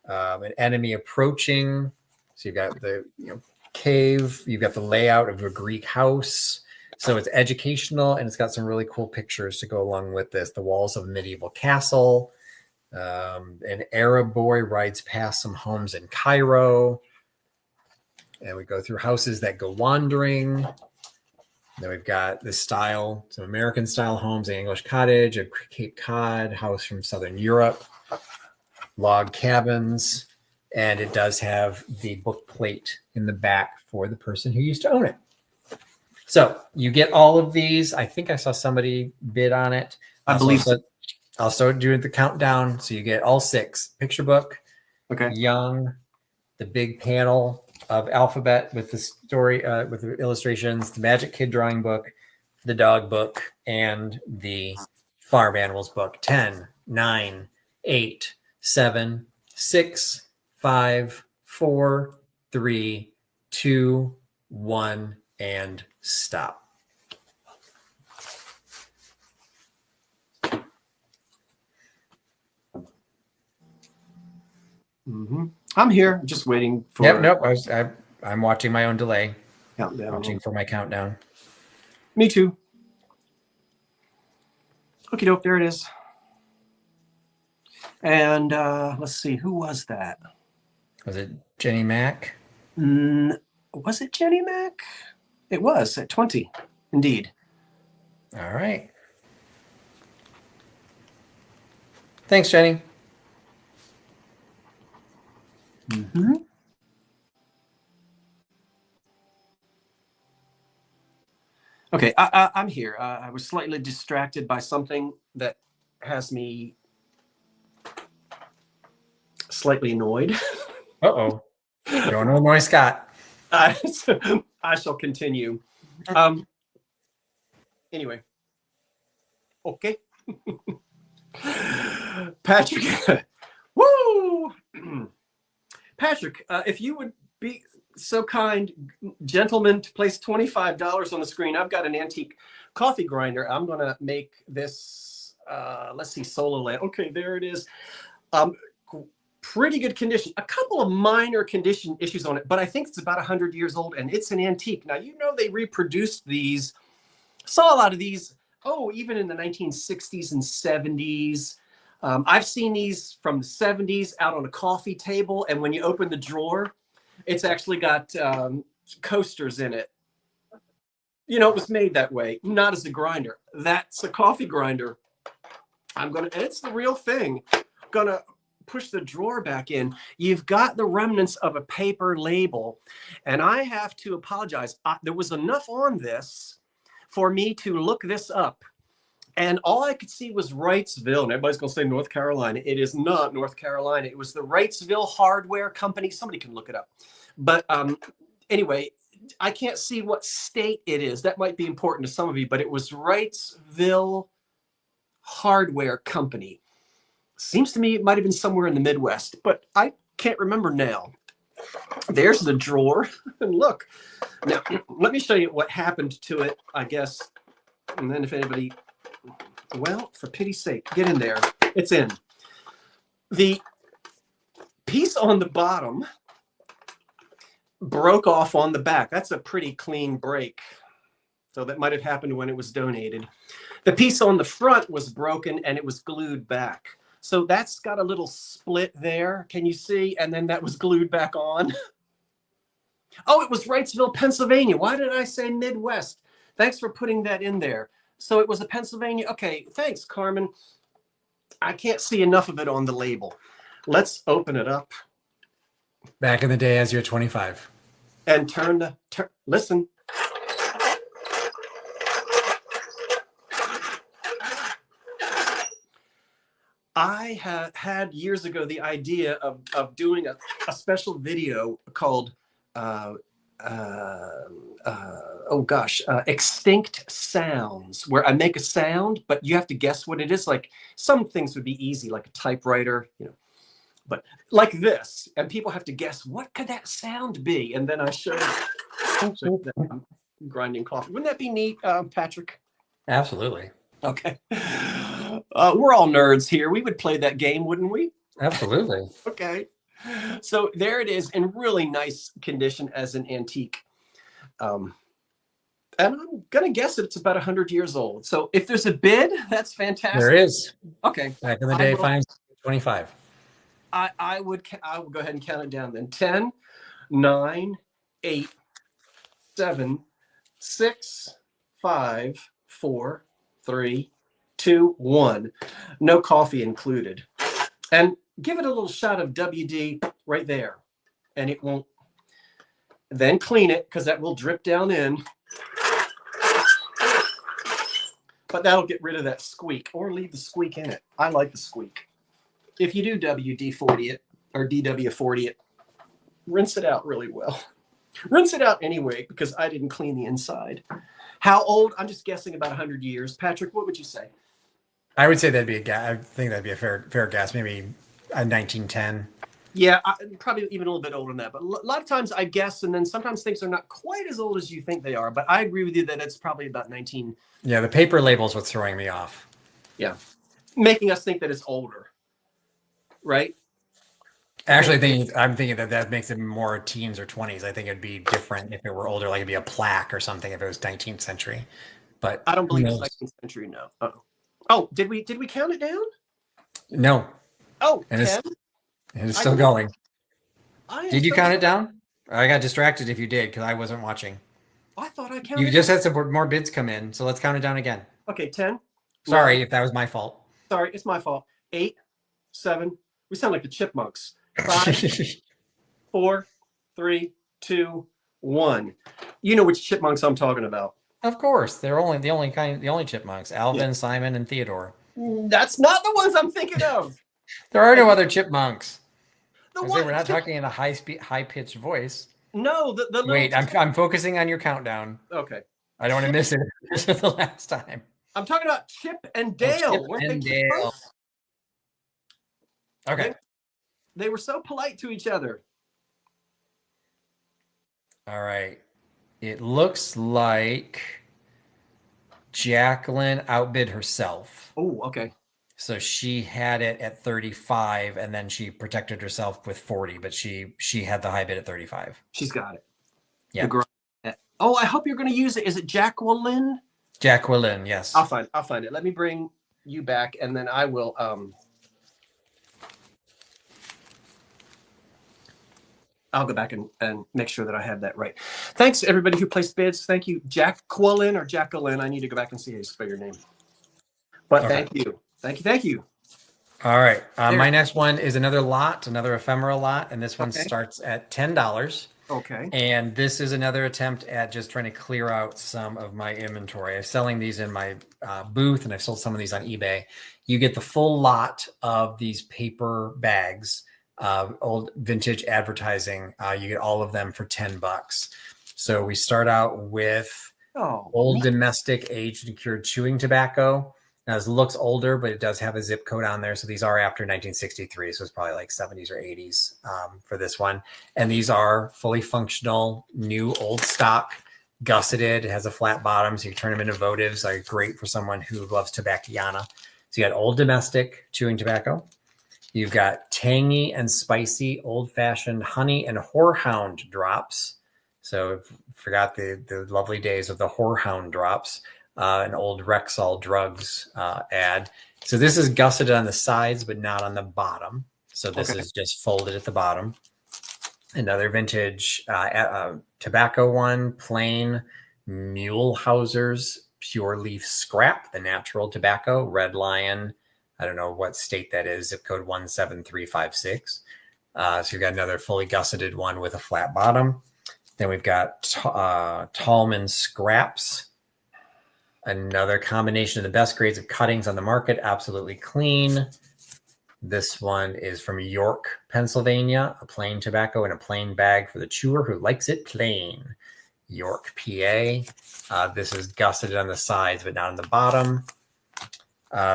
an enemy approaching. So you've got the cave. You've got the layout of a Greek house. So it's educational, and it's got some really cool pictures to go along with this. The walls of a medieval castle. An Arab boy rides past some homes in Cairo. And we go through houses that go wandering. Then we've got this style, some American style homes, an English cottage, a Cape Cod house from Southern Europe, log cabins. And it does have the book plate in the back for the person who used to own it. So you get all of these. I think I saw somebody bid on it.
I believe so.
Also doing the countdown. So you get all 6. Picture book,
Okay.
Young, the big panel of alphabet with the story, with the illustrations, the Magic Kid drawing book, the dog book, and the farm animals book. 10, 9, 8, 7, 6, 5, 4, 3, 2, 1, and stop.
I'm here, just waiting for.
Yep, nope. I'm watching my own delay.
Countdown.
Watching for my countdown.
Me too. Okie doke, there it is. And let's see, who was that?
Was it Jenny Mac?
Was it Jenny Mac? It was at 20, indeed.
All right. Thanks, Jenny.
Okay, I'm here. I was slightly distracted by something that has me slightly annoyed.
Uh-oh. Don't annoy Scott.
I shall continue. Anyway. Okay. Patrick. Woo! Patrick, if you would be so kind, gentlemen, to place $25 on the screen. I've got an antique coffee grinder. I'm going to make this, let's see, Solo Land. Okay, there it is. Pretty good condition. A couple of minor condition issues on it, but I think it's about 100 years old, and it's an antique. Now, you know they reproduced these, saw a lot of these, even in the 1960s and 70s. I've seen these from the 70s out on a coffee table, and when you open the drawer, it's actually got coasters in it. You know, it was made that way, not as a grinder. That's a coffee grinder. It's the real thing. I'm gonna push the drawer back in. You've got the remnants of a paper label, and I have to apologize. There was enough on this for me to look this up. And all I could see was Wrightsville, and everybody's going to say North Carolina. It is not North Carolina. It was the Wrightsville Hardware Company. Somebody can look it up. But anyway, I can't see what state it is. That might be important to some of you, but it was Wrightsville Hardware Company. Seems to me it might have been somewhere in the Midwest, but I can't remember now. There's the drawer. And look, now let me show you what happened to it, I guess. And then if anybody... Well, for pity's sake, get in there. It's in. The piece on the bottom broke off on the back. That's a pretty clean break. So that might have happened when it was donated. The piece on the front was broken and it was glued back. So that's got a little split there. Can you see? And then that was glued back on. Oh, it was Wrightsville, Pennsylvania. Why did I say Midwest? Thanks for putting that in there. So it was a Pennsylvania. Okay, thanks, Carmen. I can't see enough of it on the label. Let's open it up.
Back in the day as you're 25.
And listen. I had years ago the idea of doing a special video called extinct sounds, where I make a sound, but you have to guess what it is. Like some things would be easy, like a typewriter, but like this, and people have to guess what could that sound be, and then I show them grinding coffee. Wouldn't that be neat, Patrick?
Absolutely.
Okay. We're all nerds here. We would play that game, wouldn't we?
Absolutely.
Okay. So there it is in really nice condition as an antique. And I'm going to guess it's about 100 years old. So if there's a bid, that's fantastic.
There is.
Okay.
Back in the day, fine. 25.
I will go ahead and count it down then. 10, 9, 8, 7, 6, 5, 4, 3, 2, 1. No coffee included. And give it a little shot of WD right there. And it won't. Then clean it because that will drip down in. But that'll get rid of that squeak, or leave the squeak in it. I like the squeak. If you do WD-40 it or DW-40 it, rinse it out really well. Rinse it out anyway because I didn't clean the inside. How old? I'm just guessing about 100 years. Patrick, what would you say?
I would say that'd be I think that'd be a fair guess. Maybe a 1910.
Yeah, probably even a little bit older than that. But a lot of times I guess, and then sometimes things are not quite as old as you think they are. But I agree with you that it's probably about 19.
Yeah, the paper label's what's throwing me off.
Yeah, making us think that it's older, right?
Actually, I'm thinking that makes it more teens or 20s. I think it'd be different if it were older, like it'd be a plaque or something if it was 19th century. But
I don't believe it's 19th century. No. Oh, did we count it down?
No.
Oh,
and
10?
It's still going. Did you count it
sorry.
down? I got distracted if you did because I wasn't watching.
I thought I counted.
You just had some more bids come in, so let's count it down again.
Okay, 10.
Sorry if that was my fault.
Sorry, it's my fault. 8, 7. We sound like the Chipmunks. 5, 4, 3, 2, 1. You know which chipmunks I'm talking about.
Of course, they're the only chipmunks. Alvin, Simon, and Theodore.
That's not the ones I'm thinking of.
There are no other chipmunks.
We're
not talking in a high-pitched voice.
No, the
wait. I'm focusing on your countdown.
Okay.
I don't want to miss it. This is the last time.
I'm talking about Chip and Dale.
Chip and Dale. Okay.
They were so polite to each other.
All right. It looks like Jacqueline outbid herself.
Oh, okay.
So she had it at 35 and then she protected herself with 40, but she had the high bid at 35.
She's got it.
Yeah.
Oh, I hope you're going to use it. Is it Jacqueline?
Jacqueline, yes.
I'll find it. Let me bring you back and then I will I'll go back and make sure that I have that right. Thanks everybody who placed bids. Thank you, Jacqueline or Jacqueline. I need to go back and see how you spell your name. But okay. Thank you.
All right. My next one is another ephemera lot, and this one starts at $10.
Okay.
And this is another attempt at just trying to clear out some of my inventory. I'm selling these in my booth, and I've sold some of these on eBay. You get the full lot of these paper bags, old vintage advertising. You get all of them for $10. So we start out with old domestic aged and cured chewing tobacco. Now, this looks older, but it does have a zip code on there. So these are after 1963. So it's probably like 70s or 80s for this one. And these are fully functional, new old stock, gusseted. It has a flat bottom, so you can turn them into votives. Like great for someone who loves tobacciana. So you got old domestic chewing tobacco. You've got tangy and spicy old-fashioned honey and whorehound drops. So forgot the lovely days of the whorehound drops. An old Rexall drugs ad. So this is gusseted on the sides, but not on the bottom. So this is just folded at the bottom. Another vintage tobacco one, plain Muehlhauser's pure leaf scrap, the natural tobacco, Red Lion. I don't know what state that is, zip code 17356. So you've got another fully gusseted one with a flat bottom. Then we've got Tallman scraps. Another combination of the best grades of cuttings on the market, absolutely clean. This one is from York, Pennsylvania, a plain tobacco in a plain bag for the chewer who likes it plain. York, PA. This is gusseted on the sides, but not on the bottom.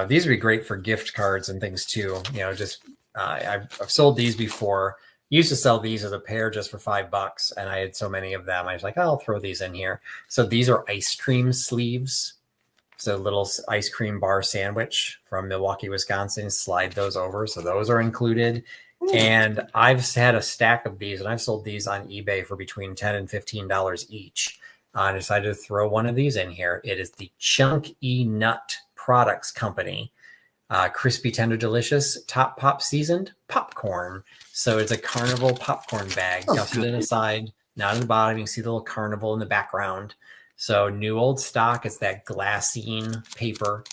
These would be great for gift cards and things too. You know, just I've sold these before. Used to sell these as a pair just for $5, and I had so many of them. I was like, I'll throw these in here. So these are ice cream sleeves. So a little ice cream bar sandwich from Milwaukee, Wisconsin. Slide those over. So those are included. And I've had a stack of these, and I've sold these on eBay for between $10 and $15 each. I decided to throw one of these in here. It is the Chunky Nut Products Company. Crispy, tender, delicious, top pop seasoned popcorn. So it's a carnival popcorn bag.
Oh,
Dusted in the side, not in the bottom. You can see the little carnival in the background. So new old stock. It's that glassine paper.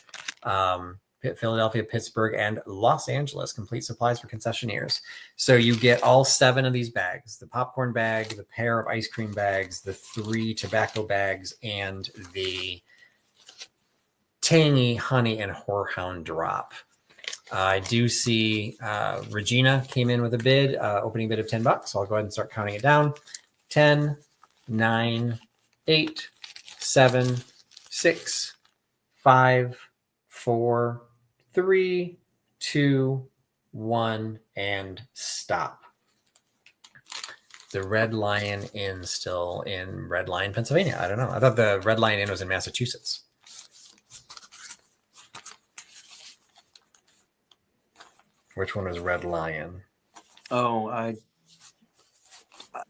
Philadelphia, Pittsburgh, and Los Angeles. Complete supplies for concessionaires. So you get all 7 of these bags: the popcorn bag, the pair of ice cream bags, the 3 tobacco bags, and the tangy honey and horehound drop. I do see Regina came in with a bid, opening bid of $10. So I'll go ahead and start counting it down. 10, 9, 8, 7, 6, 5, 4, 3, 2, 1, and stop. The Red Lion Inn still in Red Lion, Pennsylvania. I don't know. I thought the Red Lion Inn was in Massachusetts. Which one was Red Lion?
Oh,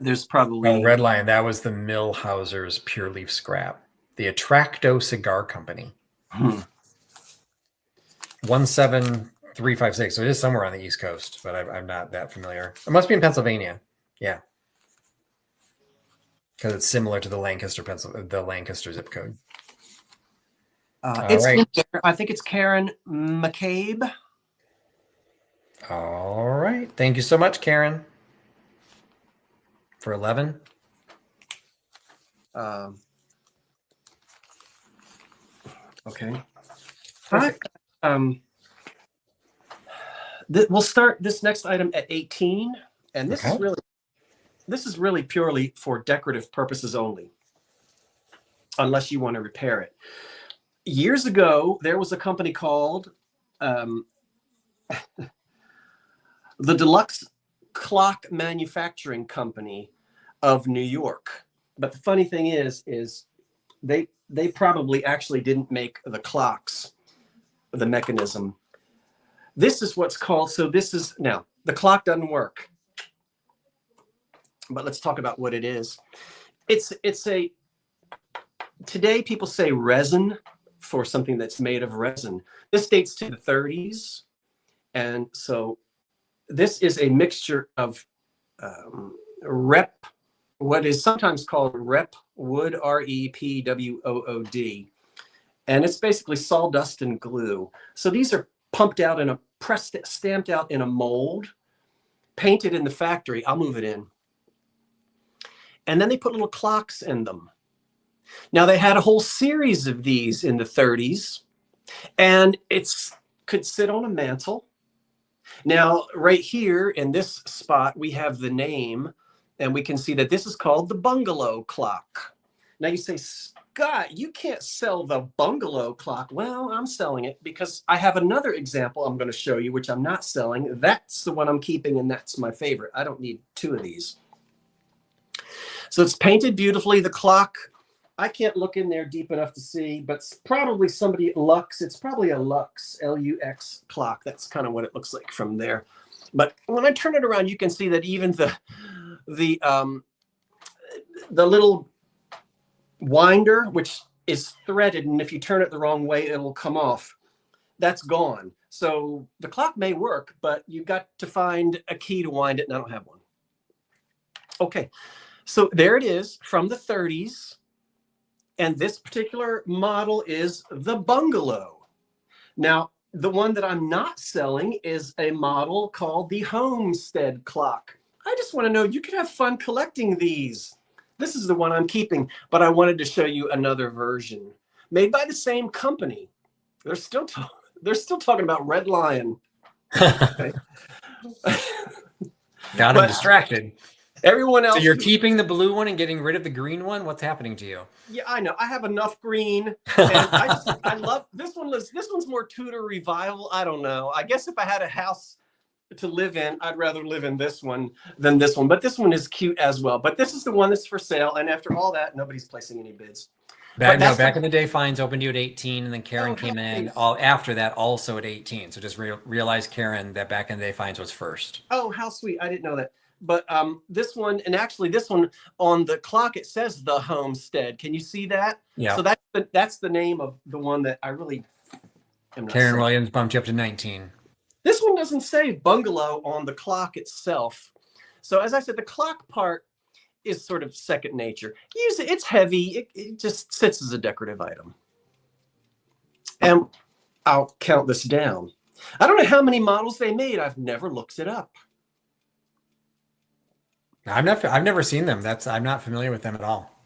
there's probably...
Oh, Red Lion. That was the Millhauser's Pure Leaf Scrap. The Attracto Cigar Company. 17356. So it is somewhere on the East Coast, but I'm not that familiar. It must be in Pennsylvania. Yeah. Because it's similar to the Lancaster, the Lancaster zip code.
It's right. I think it's Karen McCabe.
All right. Thank you so much, Karen. For 11.
Okay. We'll start this next item at 18, and this is really purely for decorative purposes only, unless you want to repair it. Years ago, there was a company called the Deluxe Clock Manufacturing Company of New York. But the funny thing is they probably actually didn't make the clocks, the mechanism. This is what's called, so this is, now, the clock doesn't work. But let's talk about what it is. Today people say resin for something that's made of resin. This dates to the 30s. And so this is a mixture of what is sometimes called rep wood, REPWOOD. And it's basically sawdust and glue. So these are pumped out in a stamped out in a mold, painted in the factory. I'll move it in. And then they put little clocks in them. Now they had a whole series of these in the 30s, and could sit on a mantel. Now, right here in this spot, we have the name, and we can see that this is called the bungalow clock. Now you say, Scott, you can't sell the bungalow clock. Well, I'm selling it because I have another example I'm going to show you, which I'm not selling. That's the one I'm keeping, and that's my favorite. I don't need 2 of these. So it's painted beautifully. The clock, I can't look in there deep enough to see, but it's probably somebody Lux. It's probably a Lux, Lux clock. That's kind of what it looks like from there. But when I turn it around, you can see that even the little winder, which is threaded, and if you turn it the wrong way, it'll come off. That's gone. So the clock may work, but you've got to find a key to wind it, and I don't have one. Okay, so there it is from the 30s. And this particular model is the bungalow. Now, the one that I'm not selling is a model called the Homestead clock. I just want to know, you could have fun collecting these. This is the one I'm keeping, but I wanted to show you another version made by the same company. They're still talking about Red Lion. Okay.
Got him distracted.
Everyone else.
So you're keeping the blue one and getting rid of the green one? What's happening to you?
Yeah, I know. I have enough green. And I love this one. This one's more Tudor revival. I don't know. I guess if I had a house to live in, I'd rather live in this one than this one. But this one is cute as well. But this is the one that's for sale. And after all that, nobody's placing any bids. But
No,
that's
back in the day, fines opened you at 18, and then Karen came in
nice.
all after that, also at 18. So just realize, Karen, that back in the day, fines was first.
Oh, how sweet! I didn't know that. But this one, and actually this one on the clock, it says the Homestead. Can you see that?
Yeah.
So that's the name of the one that I really am not
Karen
saying.
Williams bumped you up to 19.
This one doesn't say bungalow on the clock itself. So as I said, the clock part is sort of second nature. Use it. It's heavy. It just sits as a decorative item. And I'll count this down. I don't know how many models they made. I've never looked it up.
I've never seen them. I'm not familiar with them at all.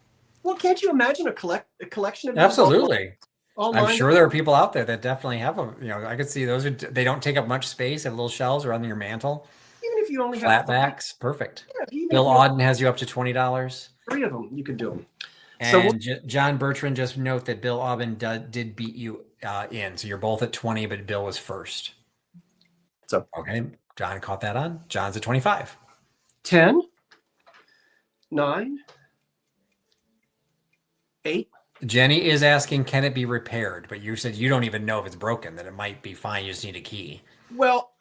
Well, can't you imagine a collection of these?
Absolutely.
All
I'm sure there are people out there that definitely have them. You know, I could see those they don't take up much space, have little shelves around your mantle.
Even if you only
Flat
have
backs, perfect.
Yeah,
Bill Auden has you up to $20.
3 of them, you could do them.
And John Bertrand, just note that Bill Auden did beat you in. So you're both at 20, but Bill was first.
So
okay, John caught that on. John's at 25.
10, 9, 8.
Jenny is asking, can it be repaired? But you said you don't even know if it's broken, that it might be fine. You just need a key.
Well,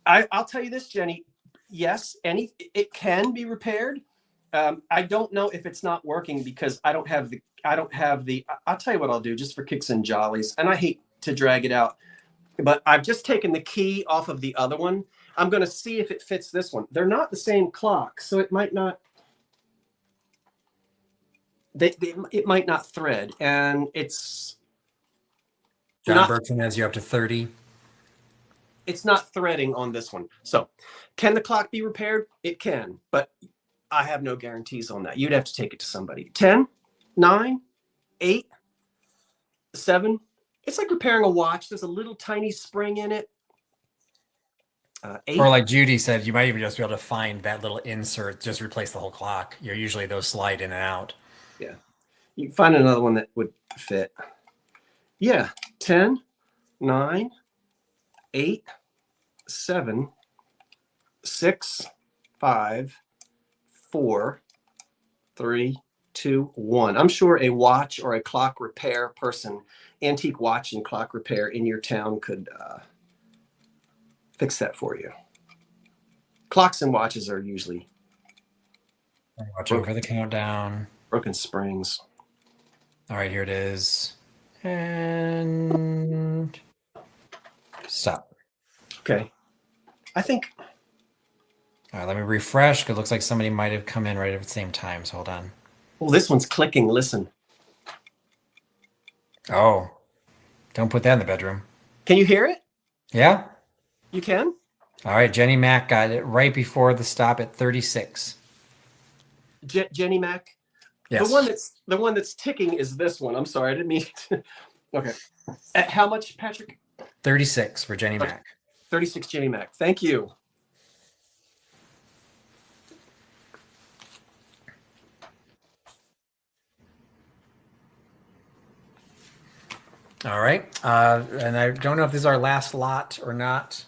I'll tell you this, Jenny. Yes, it can be repaired. I don't know if it's not working because I don't have the, I'll tell you what I'll do just for kicks and jollies. And I hate to drag it out, but I've just taken the key off of the other one. I'm going to see if it fits this one. They're not the same clock, so it might not. It might not thread, and it's
John Bertrand has you up to 30.
It's not threading on this one. So can the clock be repaired? It can, but I have no guarantees on that. You'd have to take it to somebody. 10, 9, 8, 7. It's like repairing a watch. There's a little tiny spring in it. 8.
Or like Judy said, you might even just be able to find that little insert, just replace the whole clock. Usually those slide in and out.
Yeah. You can find another one that would fit. Yeah. 10, 9, 8, 7, 6, 5, 4, 3, 2, 1. I'm sure a watch or a clock repair person, antique watch and clock repair in your town could fix that for you. Clocks and watches are usually
watch over the countdown.
Broken springs.
All right, here it is. And stop.
Okay. I think.
All right, let me refresh because it looks like somebody might have come in right at the same time. So hold on.
Well, this one's clicking. Listen.
Oh, don't put that in the bedroom.
Can you hear it?
Yeah.
You can?
All right, Jenny Mac got it right before the stop at 36.
Jenny Mac?
Yes.
The one that's ticking is this one. I'm sorry, I didn't mean to. Okay. At how much, Patrick?
36 for Jenny Mac.
36 Jenny Mac. Thank you.
All right. And I don't know if this is our last lot or not.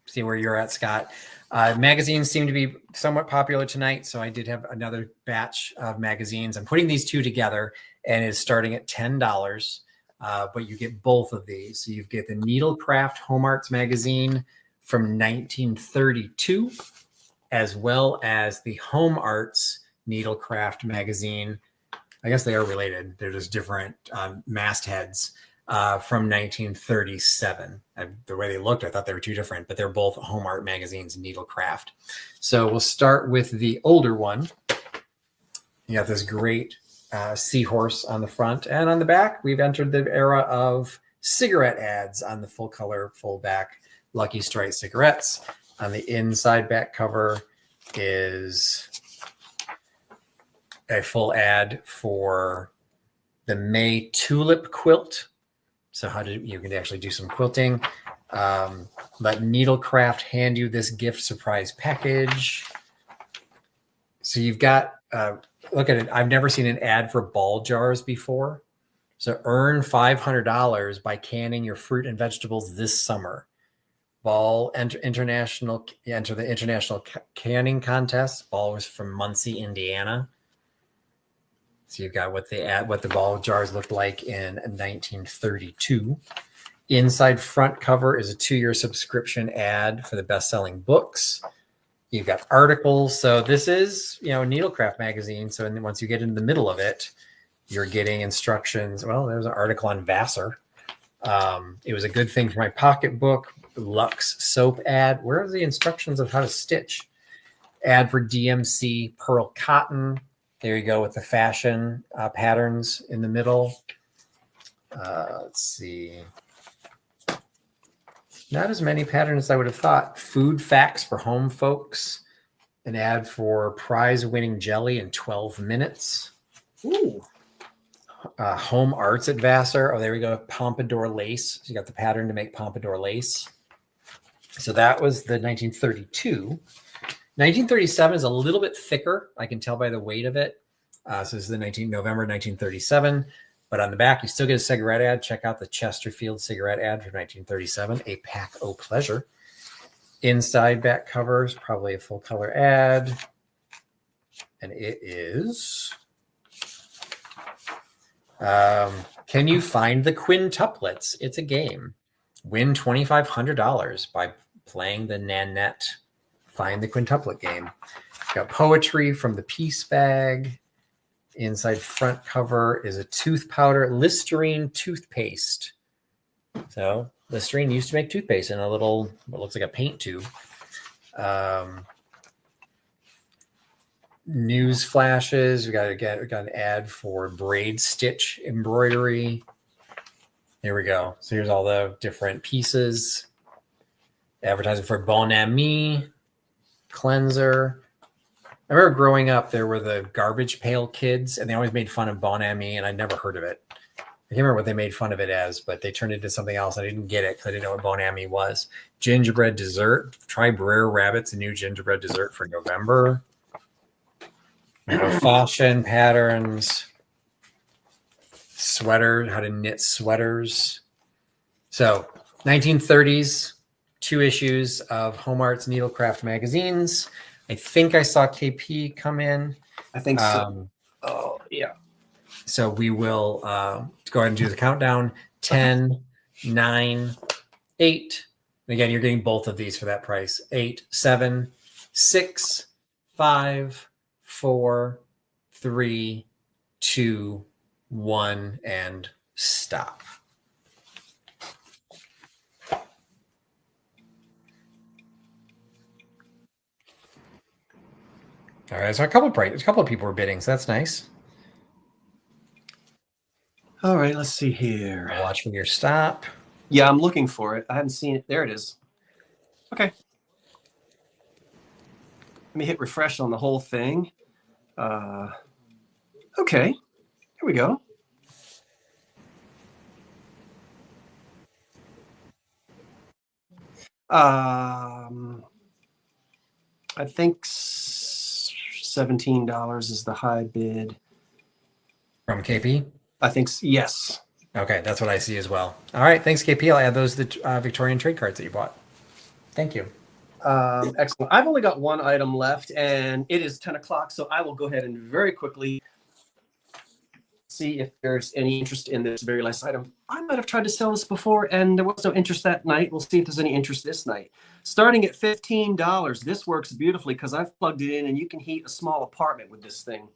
See where you're at, Scott. Magazines seem to be somewhat popular tonight. So I did have another batch of magazines. I'm putting these two together and it's starting at $10. But you get both of these. So you get the Needlecraft Home Arts magazine from 1932, as well as the Home Arts Needlecraft magazine. I guess they are related. They're just different mastheads from 1937. The way they looked, I thought they were two different, but they're both Home Art magazines, Needlecraft. So we'll start with the older one. You got this great seahorse on the front, and on the back, we've entered the era of cigarette ads on the full color, full back Lucky Strike cigarettes. On the inside back cover is a full ad for the May tulip quilt. So you can actually do some quilting. Let Needlecraft hand you this gift surprise package. So you've got, look at it. I've never seen an ad for ball jars before. So earn $500 by canning your fruit and vegetables this summer. Enter the international canning contest. Ball was from Muncie, Indiana. So you've got what the ball jars looked like in 1932. Inside front cover is a 2-year subscription ad for the best-selling books. You've got articles. So this is, Needlecraft magazine. So once you get into the middle of it, you're getting instructions. Well, there's an article on Vassar. It was a good thing for my pocketbook. Deluxe soap ad. Where are the instructions of how to stitch? Ad for DMC pearl cotton. There you go with the fashion patterns in the middle. Let's see. Not as many patterns as I would have thought. Food facts for home folks. An ad for prize-winning jelly in 12 minutes.
Ooh.
Home arts at Vassar. Oh, there we go. Pompadour lace. So you got the pattern to make pompadour lace. So that was the 1932. 1937 is a little bit thicker. I can tell by the weight of it. So this is the November 1937. But on the back, you still get a cigarette ad. Check out the Chesterfield cigarette ad from 1937. A pack o' pleasure. Inside back covers, probably a full color ad. And it is... can you find the quintuplets? It's a game. Win $2,500 by playing the Nanette Find the Quintuplet game. Got poetry from the Peace Bag. Inside front cover is a tooth powder, Listerine toothpaste. So Listerine used to make toothpaste in a little, what looks like a paint tube. News flashes. We got an ad for braid stitch embroidery. There we go. So here's all the different pieces. Advertising for Bon Ami cleanser. I remember growing up, there were the Garbage Pail Kids, and they always made fun of Bon Ami, and I'd never heard of it. I can't remember what they made fun of it as, but they turned it into something else. I didn't get it because I didn't know what Bon Ami was. Gingerbread dessert. Try Brer Rabbit's new gingerbread dessert for November. Fashion patterns. Sweater, how to knit sweaters. So 1930s, 2 issues of Home Arts Needlecraft magazines. I think I saw KP come in.
I think so. Oh, yeah.
So we will go ahead and do the countdown. 10, 9, 8. And again, you're getting both of these for that price. 8, 7, 6, 5, 4, 3, 2, 1, and stop. All right, so a couple of people were bidding, so that's nice.
All right, let's see here.
Watch for your stop.
Yeah, I'm looking for it. I haven't seen it. There it is. Okay. Let me hit refresh on the whole thing. Okay, here we go. I think $17 is the high bid.
From KP?
I think, yes.
Okay, that's what I see as well. All right, thanks, KP. I'll add those to the Victorian trade cards that you bought. Thank you.
Excellent. I've only got one item left, and it is 10 o'clock, so I will go ahead and very quickly see if there's any interest in this very last item. I might have tried to sell this before, and there was no interest that night. We'll see if there's any interest this night. Starting at $15, this works beautifully because I've plugged it in, and you can heat a small apartment with this thing.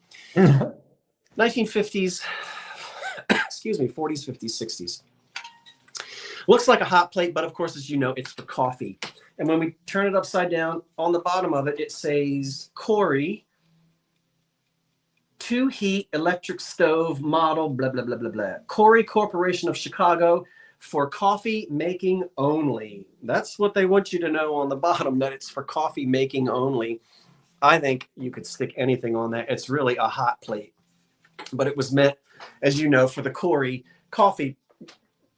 1950s, excuse me, 40s, 50s, 60s. Looks like a hot plate, but of course, as you know, it's for coffee. And when we turn it upside down, on the bottom of it, it says Corey, 2 heat electric stove model, blah, blah, blah, blah, blah. Corey Corporation of Chicago for coffee making only. That's what they want you to know on the bottom, that it's for coffee making only. I think you could stick anything on that. It's really a hot plate. But it was meant, as you know, for the Corey coffee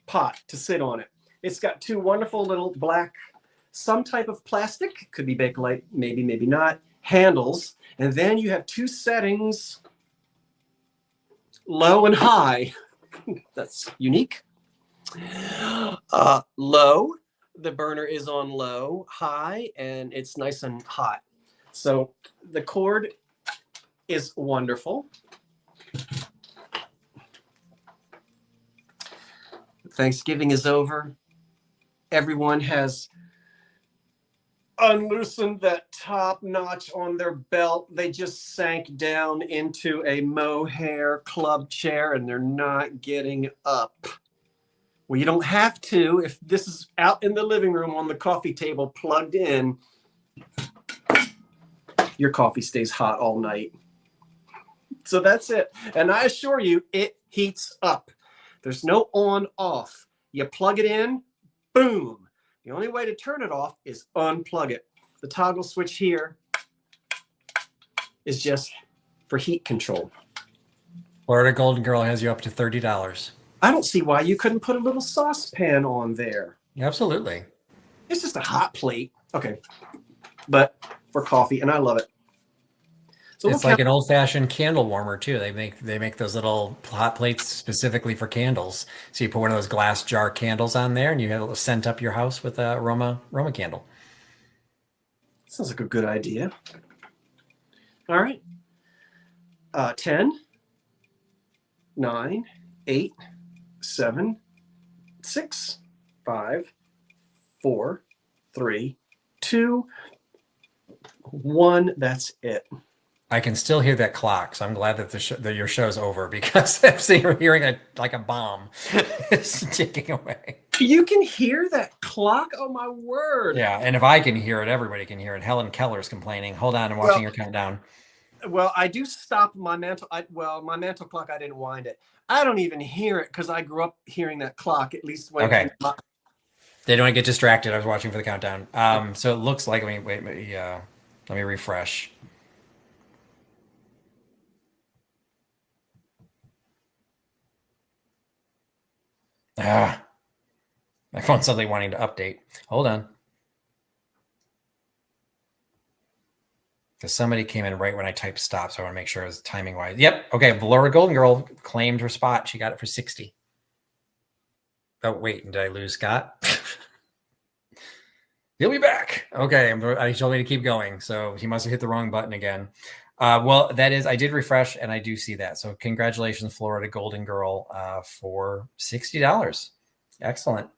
pot to sit on it. It's got 2 wonderful little black, some type of plastic, could be Bakelite, maybe, maybe not, handles. And then you have 2 settings, low and high. That's unique. Low, the burner is on low. High, and it's nice and hot. So the cord is wonderful. Thanksgiving is over. Everyone has unloosened that top notch on their belt. They just sank down into a mohair club chair and they're not getting up. Well, you don't have to. If this is out in the living room on the coffee table plugged in, your coffee stays hot all night. So that's it. And I assure you, it heats up. There's no on off. You plug it in, boom. The only way to turn it off is unplug it. The toggle switch here is just for heat control.
Florida Golden Girl has you up to $30.
I don't see why you couldn't put a little saucepan on there.
Absolutely.
It's just a hot plate. Okay. But for coffee, and I love it. So
it's like an old-fashioned candle warmer too. They make those little hot plates specifically for candles. So you put one of those glass jar candles on there, and you have it scent up your house with a aroma candle.
Sounds like a good idea. All right. 10, 9, 8, 7, 6, 5, 4, 3, 2, 1. That's it.
I can still hear that clock, so I'm glad that your show's over because I'm hearing a bomb is ticking away.
You can hear that clock? Oh my word!
Yeah, and if I can hear it, everybody can hear it. Helen Keller's complaining. Hold on, I'm watching her countdown.
Well, I do stop my mantle. My mantle clock, I didn't wind it. I don't even hear it because I grew up hearing that clock. At least when
they don't get distracted. I was watching for the countdown. So it looks like. Let me refresh. My phone's suddenly wanting to update. Hold on. Because somebody came in right when I typed stop, so I want to make sure it was timing wise. Yep. Okay. Valora Golden Girl claimed her spot. She got it for 60. Oh, wait. Did I lose Scott? He'll be back. Okay. He told me to keep going. So he must have hit the wrong button again. Well, I did refresh and I do see that. So congratulations, Florida Golden Girl, for $60. Excellent.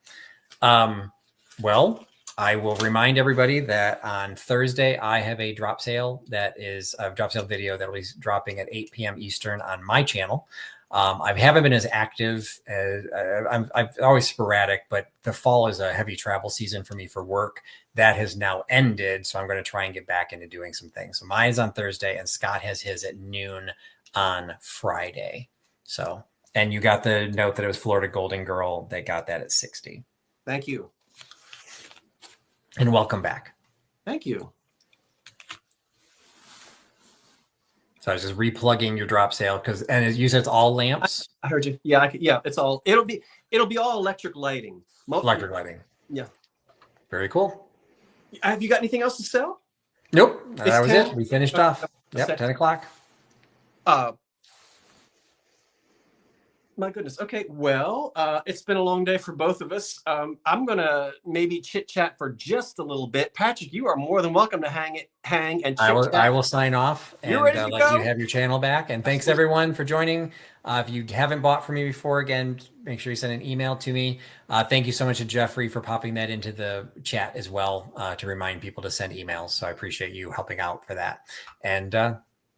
Well, I will remind everybody that on Thursday, I have a drop sale video that will be dropping at 8 p.m. Eastern on my channel. I haven't been as active as I'm always sporadic, but the fall is a heavy travel season for me for work. That has now ended. So I'm going to try and get back into doing some things. So mine is on Thursday and Scott has his at noon on Friday. So, and you got the note that it was Florida Golden Girl that got that at 60.
Thank you.
And welcome back.
Thank you.
So I was just replugging your drop sale and you said it's all lamps.
I heard you. Yeah, it's all. It'll be all electric lighting.
Electric lighting.
Yeah.
Very cool.
Have you got anything else to sell?
Nope. That was it. We finished off. Yep. 10 o'clock.
My goodness. Okay. Well, it's been a long day for both of us. I'm going to maybe chit chat for just a little bit. Patrick, you are more than welcome to hang and chit chat.
I will sign off and let you have your channel back. And thanks everyone for joining. If you haven't bought from me before, again, make sure you send an email to me. Thank you so much to Jeffrey for popping that into the chat as well to remind people to send emails. So I appreciate you helping out for that. And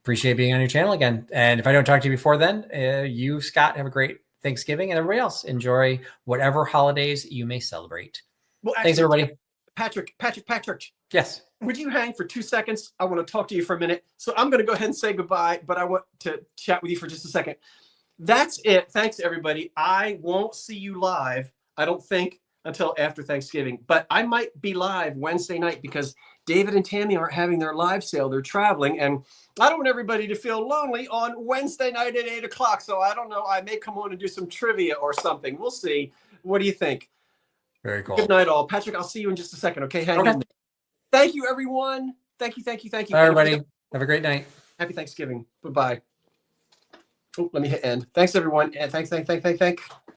appreciate being on your channel again. And if I don't talk to you before then, you, Scott, have a great Thanksgiving, and everybody else enjoy whatever holidays you may celebrate. Well, actually, thanks, everybody.
Patrick.
Yes.
Would you hang for 2 seconds? I want to talk to you for a minute. So I'm going to go ahead and say goodbye, but I want to chat with you for just a second. That's it. Thanks, everybody. I won't see you live, I don't think, until after Thanksgiving. But I might be live Wednesday night because David and Tammy aren't having their live sale. They're traveling. And I don't want everybody to feel lonely on Wednesday night at 8 o'clock. So I don't know. I may come on and do some trivia or something. We'll see. What do you think?
Very cool.
Good night, all. Patrick, I'll see you in just a second. Okay. Hang in there. Thank you, everyone. Thank you.
Bye, everybody. Have a great night.
Happy Thanksgiving. Bye-bye. Oh, let me hit end. Thanks, everyone. And thanks.